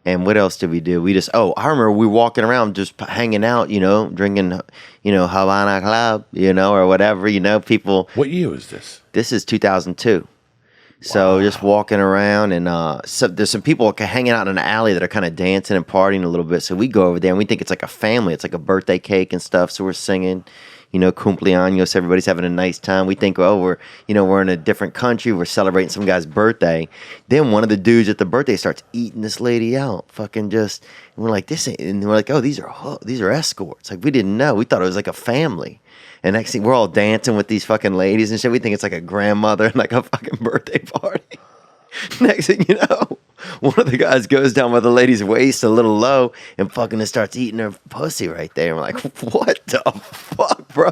And what else did we do? I remember we were walking around just hanging out, drinking, Havana Club, or whatever, people. What year was this? This is 2002. So just walking around, and so there's some people hanging out in an alley that are kind of dancing and partying a little bit. So we go over there and we think it's like a family. It's like a birthday cake and stuff. So we're singing, cumpleaños. Everybody's having a nice time. We think, we're in a different country. We're celebrating some guy's birthday. Then one of the dudes at the birthday starts eating this lady out. Fucking just, and we're like, this ain't, and we're like, oh, these are escorts. Like we didn't know. We thought it was like a family. And next thing, we're all dancing with these fucking ladies and shit. We think it's like a grandmother and like a fucking birthday party. Next thing you know, one of the guys goes down by the lady's waist a little low and fucking just starts eating her pussy right there. And we're like, what the fuck, bro?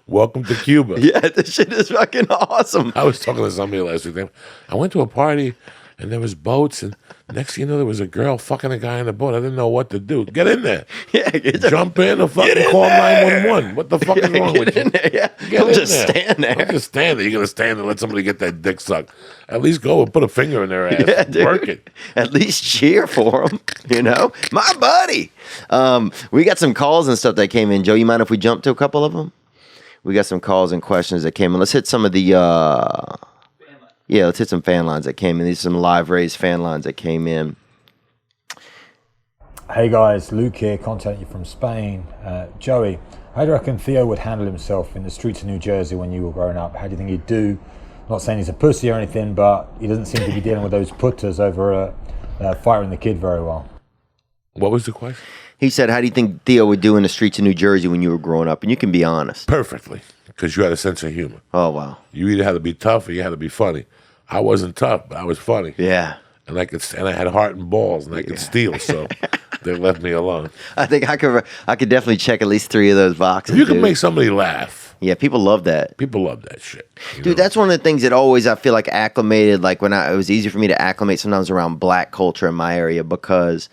Welcome to Cuba. Yeah, this shit is fucking awesome. I was talking to somebody last week. I went to a party and there was boats, and next thing you know, there was a girl fucking a guy in the boat. I didn't know what to do. Get in there. Yeah, jump in or fucking call 911. What the fuck is wrong with you? Yeah. Don't just stand there. Don't just stand there. You're going to stand and let somebody get that dick sucked. At least go and put a finger in their ass. Yeah, dude. Work it. At least cheer for them, My buddy. We got some calls and stuff that came in. Joe, you mind if we jump to a couple of them? We got some calls and questions that came in. Let's hit some of the let's hit some fan lines that came in. These are some LiveRaise fan lines that came in. Hey guys, Luke here, contacting you from Spain. Joey, how do you reckon Theo would handle himself in the streets of New Jersey when you were growing up? How do you think he'd do? I'm not saying he's a pussy or anything, but he doesn't seem to be dealing with those putters over firing the kid very well. What was the question? He said, how do you think Theo would do in the streets of New Jersey when you were growing up? And you can be honest. Perfectly, because you had a sense of humor. Oh, wow. You either had to be tough or you had to be funny. I wasn't tough, but I was funny. Yeah. And I had heart and balls, and I could steal, so they left me alone. I think I could definitely check at least 3 of those boxes. You can make somebody laugh. Yeah, people love that. People love that shit. Dude, that's one of the things that always I feel like acclimated, like when it was easy for me to acclimate sometimes around black culture in my area because,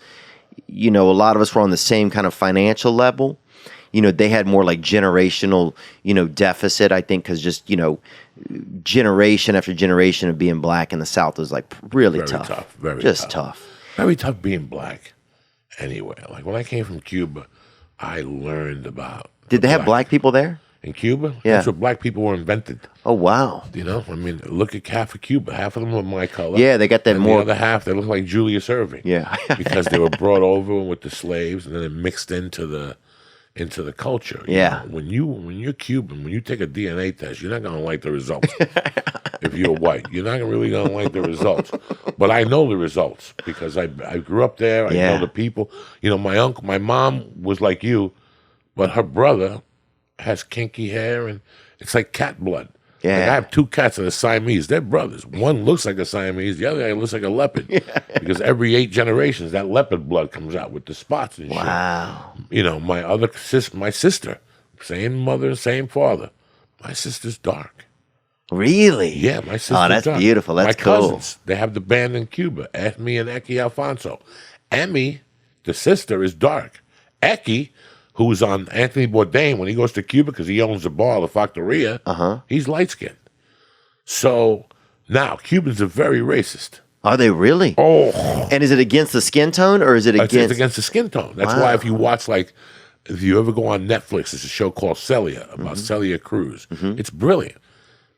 a lot of us were on the same kind of financial level. They had more like generational, deficit, I think, because just, generation after generation of being black in the South was like really Very tough. Very just tough. Very tough being black anywhere. Like when I came from Cuba, I learned about... Did they have black people there? In Cuba? Yeah. That's where black people were invented. Oh, wow. Look at half of Cuba. Half of them were my color. Yeah, they got that and more... the other half, they look like Julius Erving. Yeah. because they were brought over with the slaves and then it mixed into the culture. Yeah. When you're Cuban, when you take a DNA test, you're not going to like the results. If you're white, you're not really going to like the results. But I know the results because I grew up there. I know the people. My mom was like you, but her brother has kinky hair and it's like cat blood. Yeah. Like I have 2 cats that are Siamese. They're brothers. One looks like a Siamese. The other guy looks like a leopard. Because every 8 generations, that leopard blood comes out with the spots and shit. Wow. My sister, same mother, same father. My sister's dark. Really? Yeah, my sister's dark. Oh, that's dark. beautiful. That's my cool. Cousins, they have the band in Cuba. Emi and Eki Alfonso. Emi, the sister, is dark. Eki, who's on Anthony Bourdain when he goes to Cuba because he owns the bar, the Factoria, he's light-skinned. So now, Cubans are very racist. Are they really? Oh. And is it against the skin tone or is it against... It's against the skin tone. That's why if you watch, if you ever go on Netflix, there's a show called Celia, about Celia Cruz. It's brilliant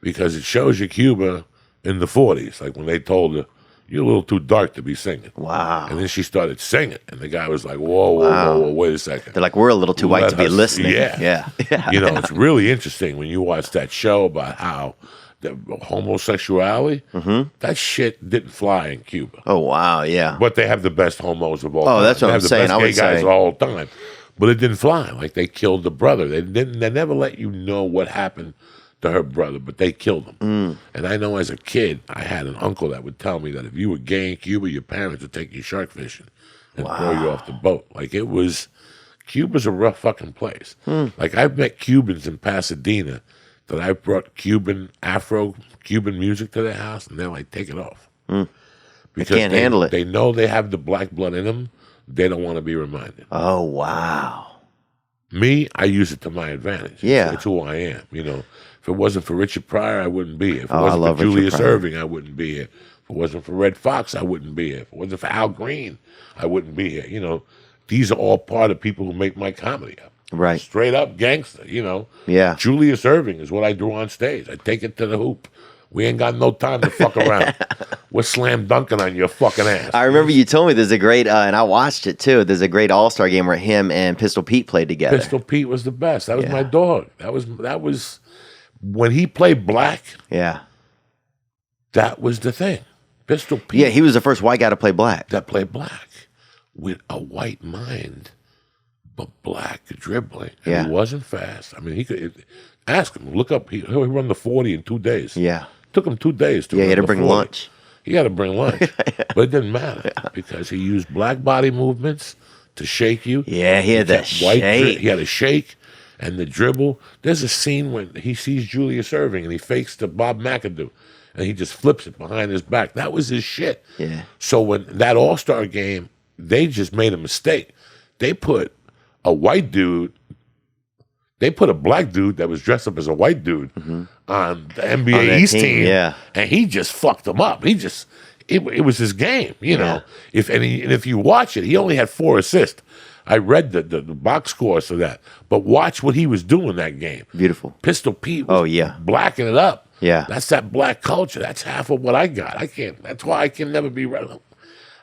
because it shows you Cuba in the 40s, like when they told her, you're a little too dark to be singing. Wow. And then she started singing, and the guy was like, whoa, wait a second. They're like, we're a little too white to be listening. Yeah. It's really interesting when you watch that show about how the homosexuality, that shit didn't fly in Cuba. Oh, wow, yeah. But they have the best homos of all time. Oh, that's what I'm saying. They have the best gay guys of all time. But it didn't fly. Like, they killed the brother. They never let you know what happened to her brother, but they killed him. And I know as a kid, I had an uncle that would tell me that if you were gay in Cuba, your parents would take you shark fishing and throw you off the boat. Like, Cuba's a rough fucking place. Like, I've met Cubans in Pasadena that I brought Cuban music to their house, and they're like, take it off. Because they can't handle it. They know they have the black blood in them. They don't want to be reminded. Oh, wow. Me, I use it to my advantage. Yeah. It's who I am, If it wasn't for Richard Pryor, I wouldn't be here. If it wasn't for Julius Erving, I wouldn't be here. If it wasn't for Red Fox, I wouldn't be here. If it wasn't for Al Green, I wouldn't be here. These are all part of people who make my comedy up. Right. Straight up gangster, Yeah. Julius Erving is what I do on stage. I take it to the hoop. We ain't got no time to fuck around. We're slam dunking on your fucking ass. I remember you told me there's a great, and I watched it too, there's a great all-star game where him and Pistol Pete played together. Pistol Pete was the best. That was my dog. That was when he played black. Yeah. That was the thing. Pistol Pete. Yeah, he was the first white guy to play black. That played black with a white mind, but black dribbling. And he wasn't fast. I mean, he could ask him. Look up. He run the 40 in 2 days. Yeah. Took him 2 days to run he had to the bring 40. lunch. He had to bring lunch. But it didn't matter because he used black body movements to shake you. Yeah, he had that shake. He had a shake and the dribble. There's a scene when he sees Julius Erving and he fakes to Bob McAdoo and he just flips it behind his back. That was his shit. Yeah. So when that All-Star game, they just made a mistake. They put a white dude, they put a black dude that was dressed up as a white dude on the NBA East team, and he just fucked them up. It was his game, you know. If you watch it, he only had 4 assists. I read the box scores for that. But watch what he was doing that game. Beautiful. Pistol Pete was blacking it up. Yeah. That's that black culture. That's half of what I got. I can't. That's why I can never be relevant.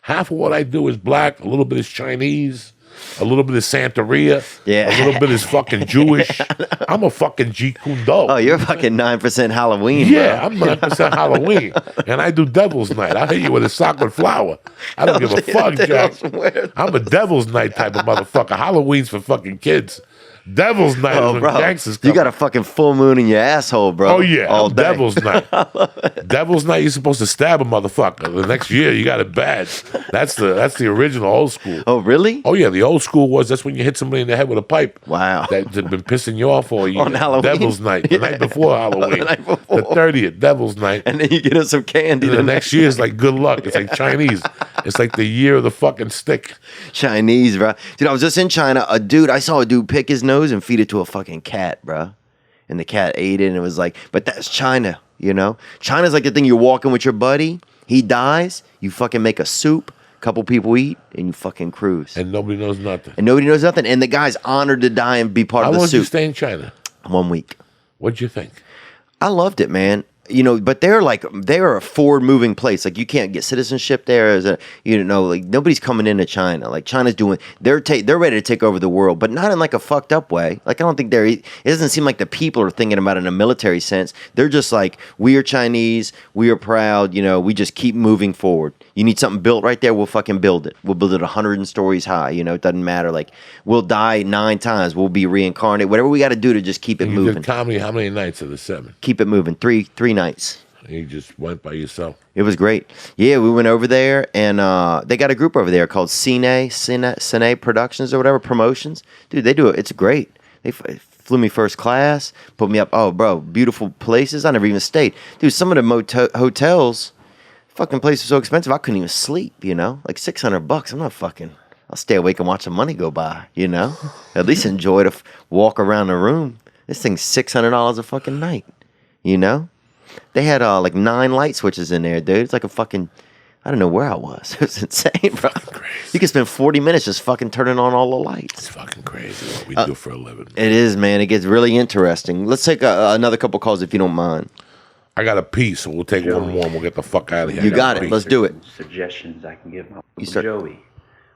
Half of what I do is black. A little bit is Chinese. A little bit of Santeria. Yeah. A little bit is fucking Jewish. I'm a fucking Jeet Kune Do. Oh, you're fucking 9% Halloween, Yeah, bro. I'm 9% Halloween. And I do Devil's Night. I'll hit you with a sock with flour. I don't give a fuck, Jack. I'm a Devil's Night type of motherfucker. Halloween's for fucking kids. Devil's Night is when gangsters come. You got a fucking full moon in your asshole, bro. Oh, yeah. All day. Devil's Night. Devil's Night, you're supposed to stab a motherfucker. The next year, you got it bad. That's the original old school. Oh, really? Oh, yeah. The old school was that's when you hit somebody in the head with a pipe. Wow. That's been pissing you off all year. On Halloween? Devil's Night. The night before Halloween. The night before. The 30th, Devil's Night. And then you get us some candy. And the next year is like good luck. It's like Chinese. It's like the year of the fucking stick. Chinese, bro. Dude, I was just in China. I saw a dude pick his nose and feed it to a fucking cat, bro. And the cat ate it and it was like, but that's China, you know? China's like the thing you're walking with your buddy. He dies. You fucking make a soup. A couple people eat and you fucking cruise. And nobody knows nothing. And nobody knows nothing. And the guy's honored to die and be part How of the long did you soup. stay in China? 1 week. What'd you think? I loved it, man. You know, but they're a forward moving place. Like you can't get citizenship there. Like nobody's coming into China. Like China's they're ready to take over the world, but not in like a fucked up way. Like I don't think it doesn't seem like the people are thinking about it in a military sense. They're just like, we are Chinese, we are proud, you know, we just keep moving forward. You need something built right there, we'll fucking build it. We'll build it 100 stories high, you know, it doesn't matter. Like we'll die 9 times, we'll be reincarnated, whatever we got to do to just keep it You moving. did comedy how many nights of the 7? Keep it moving. Three nights. You just went by yourself. It was great. Yeah, we went over there, and they got a group over there called Cine Productions or whatever, Promotions. Dude, they do it. It's great. They flew me first class, put me up. Oh, bro, beautiful places. I never even stayed. Dude, some of the hotels, fucking places were so expensive, I couldn't even sleep, you know? Like $600. I'm not fucking... I'll stay awake and watch the money go by, you know? At least enjoy the walk around the room. This thing's $600 a fucking night, you know? They had like 9 light switches in there, dude. It's like a fucking, I don't know where I was. It was insane, bro. You could spend 40 minutes just fucking turning on all the lights. It's fucking crazy what we do for a living. It is, man. It gets really interesting. Let's take another couple calls if you don't mind. I got a piece, so we'll take one more and we'll get the fuck out of here. You got it. Let's do it. Suggestions I can give my start. Joey.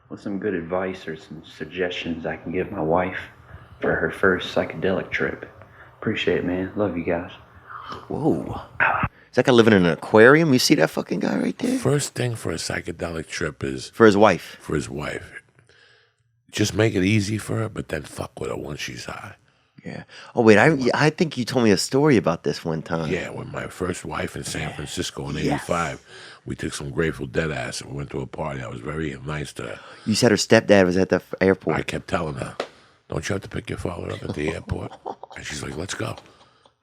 What's some good advice or some suggestions I can give my wife for her first psychedelic trip? Appreciate it, man. Love you guys. Whoa. Is that guy living in an aquarium? You see that fucking guy right there? First thing for a psychedelic trip is... For his wife. For his wife. Just make it easy for her, but then fuck with her once she's high. Yeah. Oh, wait, I think you told me a story about this one time. Yeah, with my first wife in San Francisco in '85, we took some Grateful Dead ass and we went to a party. I was very nice to her. You said her stepdad was at the airport. I kept telling her, don't you have to pick your father up at the airport? And she's like, let's go.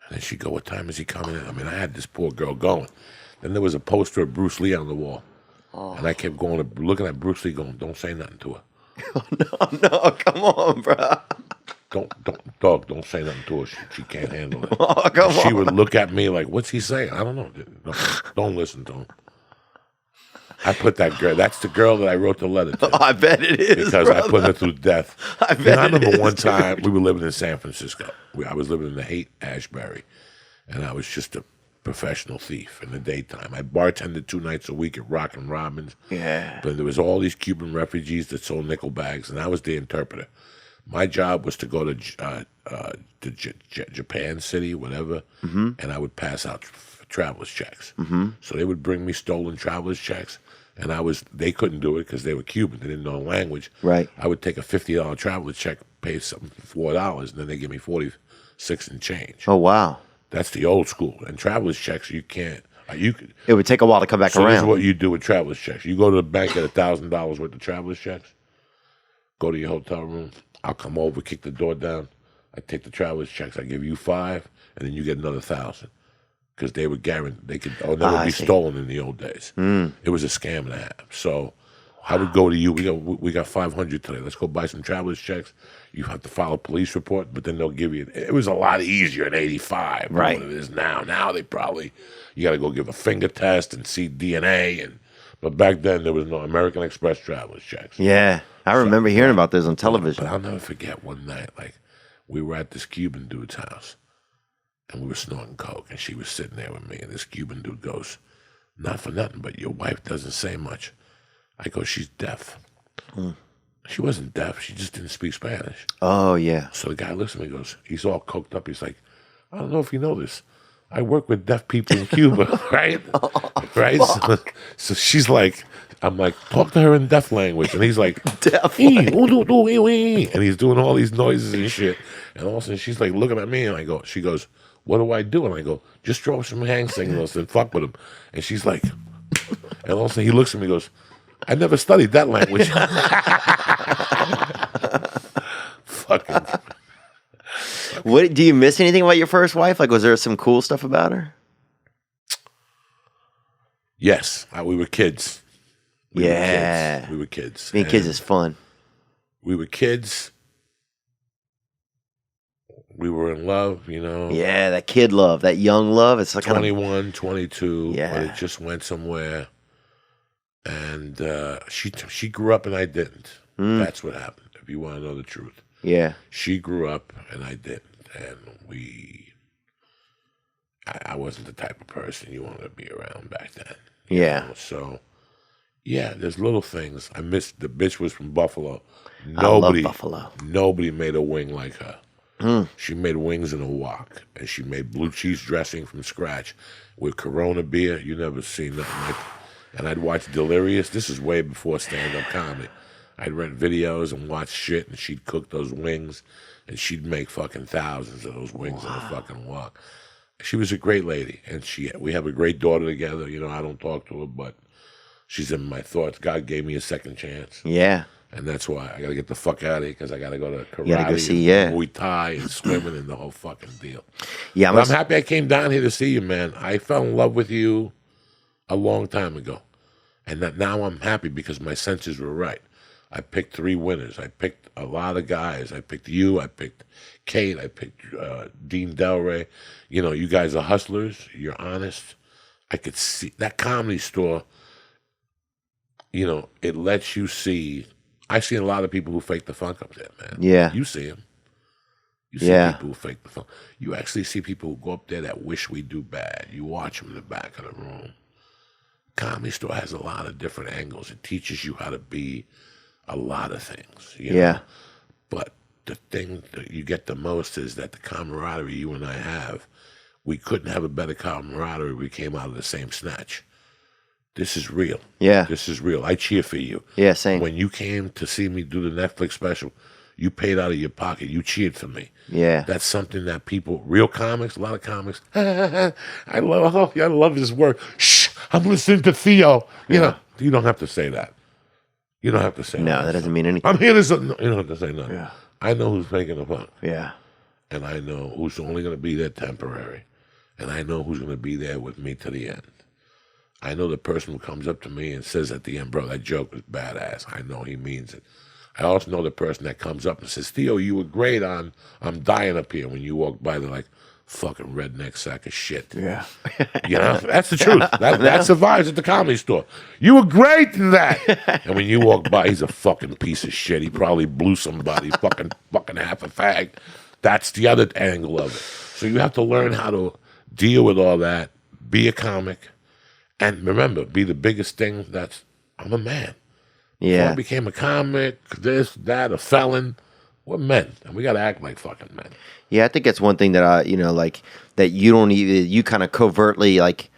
And then she'd go, what time is he coming in? I mean, I had this poor girl going. Then there was a poster of Bruce Lee on the wall. Oh. And I kept going, looking at Bruce Lee going, don't say nothing to her. Oh, no, come on, bro. Don't say nothing to her. She can't handle it. Oh, come on. She would look at me like, what's he saying? I don't know. Don't listen to him. I put that girl, that's the girl that I wrote the letter to. Oh, I bet it is, because brother. I put her through death. I remember one time we were living in San Francisco. I was living in the Haight-Ashbury, and I was just a professional thief in the daytime. I bartended 2 nights a week at Rockin' Robin's. Yeah. But there was all these Cuban refugees that sold nickel bags, and I was the interpreter. My job was to go to Japan City, whatever, and I would pass out traveler's checks. So they would bring me stolen traveler's checks, and they couldn't do it because they were Cuban. They didn't know the language. Right. I would take a $50 traveler's check, pay something $4, and then they give me 46 and change. Oh, wow. That's the old school. And traveler's checks, you can't. It would take a while to come back so around. This is what you do with traveler's checks. You go to the bank, get $1,000 worth of traveler's checks, go to your hotel room. I'll come over, kick the door down. I take the traveler's checks. I give you 5, and then you get another 1,000. Because they were guaranteed they could never be stolen in the old days. It was a scam and a half. So I would go to you. We got 500 today. Let's go buy some traveler's checks. You have to file a police report, but then they'll give you. It was a lot easier in '85 than what it is now. Now they probably you got to go give a finger test and see DNA and But back then, there was no American Express traveler's checks. Yeah, I remember hearing about this on television. But I'll never forget one night, we were at this Cuban dude's house, and we were snorting coke, and she was sitting there with me, and this Cuban dude goes, "Not for nothing, but your wife doesn't say much." I go, "She's deaf." She wasn't deaf. She just didn't speak Spanish. Oh, yeah. So the guy looks at me and goes, he's all coked up. He's like, "I don't know if you know this. I work with deaf people in Cuba," right? Right? So she's like, I'm like, "Talk to her in deaf language." And he's like, Deaf and he's doing all these noises and shit. And all of a sudden she's like looking at me, and she goes, "What do I do?" And I go, "Just throw some hand signals and fuck with him." And she's like, and all of a sudden he looks at me and goes, "I never studied that language." Fucking. What do you miss anything about your first wife? Like, was there some cool stuff about her? Yes, we were kids. We were kids. Being kids is fun. We were kids. We were in love, you know. Yeah, that kid love, that young love. It's like 21, 22. Yeah. But it just went somewhere. And she grew up and I didn't. That's what happened, if you want to know the truth. Yeah. She grew up and I didn't. And I wasn't the type of person you wanted to be around back then. You know? So, yeah, there's little things. I missed, the bitch was from Buffalo. I love Buffalo. Nobody made a wing like her. She made wings in a wok, and she made blue cheese dressing from scratch with Corona beer. You never seen nothing like. And I'd watch Delirious. This is way before stand-up comedy. I'd rent videos and watch shit, and she'd cook those wings, and she'd make fucking thousands of those wings in a fucking wok. She was a great lady, and we have a great daughter together. You know, I don't talk to her, but she's in my thoughts. God gave me a second chance. Yeah. And that's why I got to get the fuck out of here, because I got to go to karate, You gotta go see, and Muay Thai, and swimming, and the whole fucking deal. Yeah, I'm happy I came down here to see you, man. I fell in love with you a long time ago. And that now I'm happy because my senses were right. I picked 3 winners. I picked a lot of guys. I picked you. I picked Kate. I picked Dean Delray. You know, you guys are hustlers. You're honest. I could see that Comedy Store, you know, it lets you see. I see a lot of people who fake the funk up there, man. Yeah. You see them. You see people who fake the funk. You actually see people who go up there that wish we do bad. You watch them in the back of the room. Comedy Store has a lot of different angles. It teaches you how to be a lot of things. You know? But the thing that you get the most is that the camaraderie you and I have, we couldn't have a better camaraderie. We came out of the same snatch. This is real. Yeah. This is real. I cheer for you. Yeah, same. When you came to see me do the Netflix special, you paid out of your pocket. You cheered for me. Yeah. That's something that people, real comics, a lot of comics, I love his work. Shh, I'm listening to Theo. You know, you don't have to say that. You don't have to say that. No, that doesn't mean anything. I'm here to say, no, you don't have to say nothing. Yeah. I know who's making the fun. Yeah. And I know who's only going to be there temporary. And I know who's going to be there with me to the end. I know the person who comes up to me and says at the end, "Bro, that joke was badass." I know he means it. I also know the person that comes up and says, "Theo, you were great on I'm Dying Up Here." When you walk by, they're like, "Fucking redneck sack of shit." Yeah. You know, that's the truth. That survives at the Comedy Store. You were great in that. And when you walk by, he's a fucking piece of shit. He probably blew somebody, fucking half a fag. That's the other angle of it. So you have to learn how to deal with all that, be a comic, and remember, be the biggest thing. I'm a man. Before I became a comic, this, that, a felon, we're men, and we got to act like fucking men. Yeah, I think that's one thing that that you don't even, you kind of covertly, like,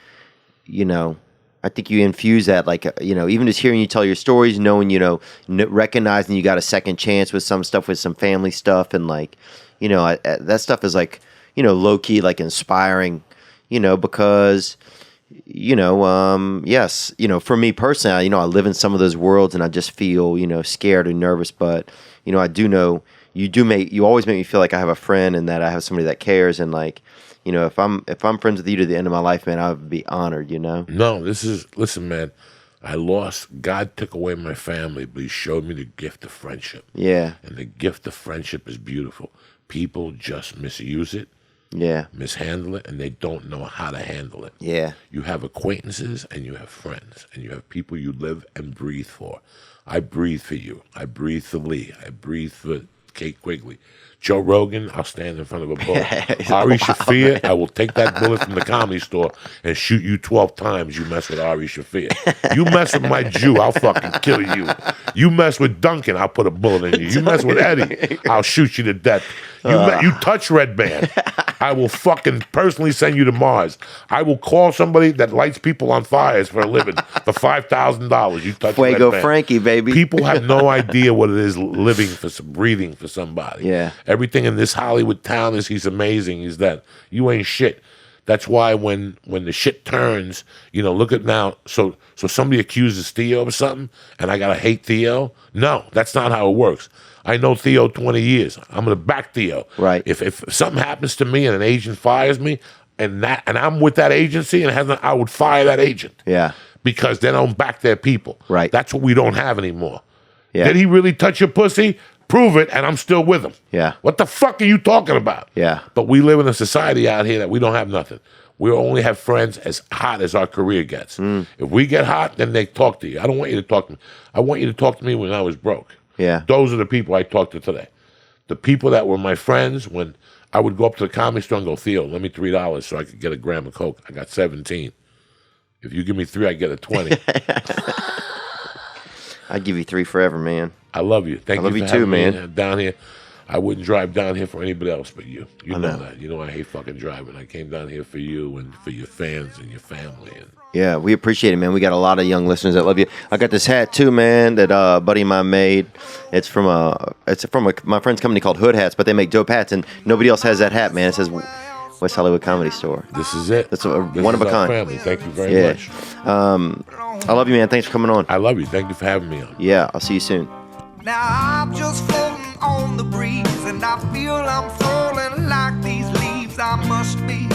you know, I think you infuse that, like, you know, even just hearing you tell your stories, knowing, you know, recognizing you got a second chance with some stuff, with some family stuff, and like, you know, that stuff is like, you know, low key, like inspiring, you know, because, you know, yes, you know, for me personally, you know, I live in some of those worlds and I just feel, you know, scared and nervous, but, you know, I do know you always make me feel like I have a friend and that I have somebody that cares, and like, you know, if I'm friends with you to the end of my life, man, I would be honored, you know? No, listen, man, God took away my family, but he showed me the gift of friendship. Yeah. And the gift of friendship is beautiful. People just misuse it. mishandle it, and they don't know how to handle it. Yeah. You have acquaintances and you have friends and you have people you live and breathe for. I breathe for you. I breathe for Lee. I breathe for Kate Quigley. Joe Rogan, I'll stand in front of a bullet. Ari Shaffir, I will take that bullet from the Comedy Store and shoot you 12 times you mess with Ari Shaffir. You mess with my Jew, I'll fucking kill you. You mess with Duncan, I'll put a bullet in you. You mess with Eddie, I'll shoot you to death. You touch Red Band, I will fucking personally send you to Mars. I will call somebody that lights people on fires for a living for $5,000. You touch Fuego Red Band. Frankie, baby. People have no idea what it is living for, breathing for somebody. Yeah. Everything in this Hollywood town is he's amazing. He's that. You ain't shit. That's why when the shit turns, look at now. So somebody accuses Theo of something, and I gotta hate Theo. No, that's not how it works. I know Theo 20 years. I'm gonna back Theo. Right. If something happens to me and an agent fires me, and I'm with that agency, and I would fire that agent. Yeah. Because they don't back their people. Right. That's what we don't have anymore. Yeah. Did he really touch your pussy? Prove it, and I'm still with him. Yeah. What the fuck are you talking about? Yeah. But we live in a society out here that we don't have nothing. We only have friends as hot as our career gets. If we get hot, then they talk to you. I don't want you to talk to me. I want you to talk to me when I was broke. Yeah. Those are the people I talk to today. The people that were my friends when I would go up to the Comedy Store and go, Theo, let me $3 so I could get a gram of Coke. I got 17. If you give me 3, I get a 20. I'd give you 3 forever, man. I love you. Thank you love for you too, having me man. down here. I wouldn't drive down here for anybody else but you. You I know know. that. You know I hate fucking driving. I came down here for you and for your fans and your family. And Yeah, we appreciate it, man. We got a lot of young listeners that love you. I got this hat too, man, that a buddy of mine made. It's from my friend's company called Hood Hats, but they make dope hats, and nobody else has that hat, man. It says West Hollywood Comedy Store. this is it. That's This one of a is our kind. family. Thank you very much. I love you, man. Thanks for coming on. I love you. Thank you for having me on. Yeah, I'll see you soon. Now I'm just floating on the breeze, and I feel I'm falling like these leaves. I must be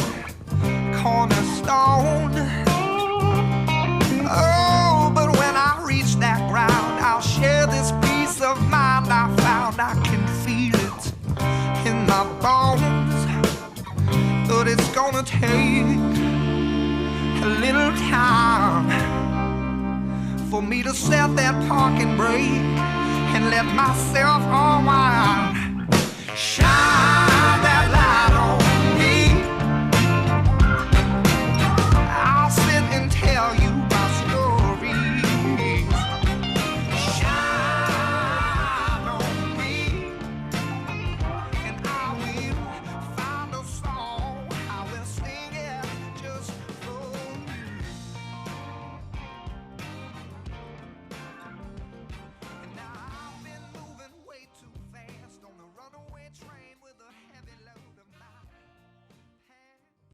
cornerstone. Oh, but when I reach that ground, I'll share this peace of mind I found. I can feel it in my bones, but it's gonna take a little time for me to set that parking brake and let myself unwind.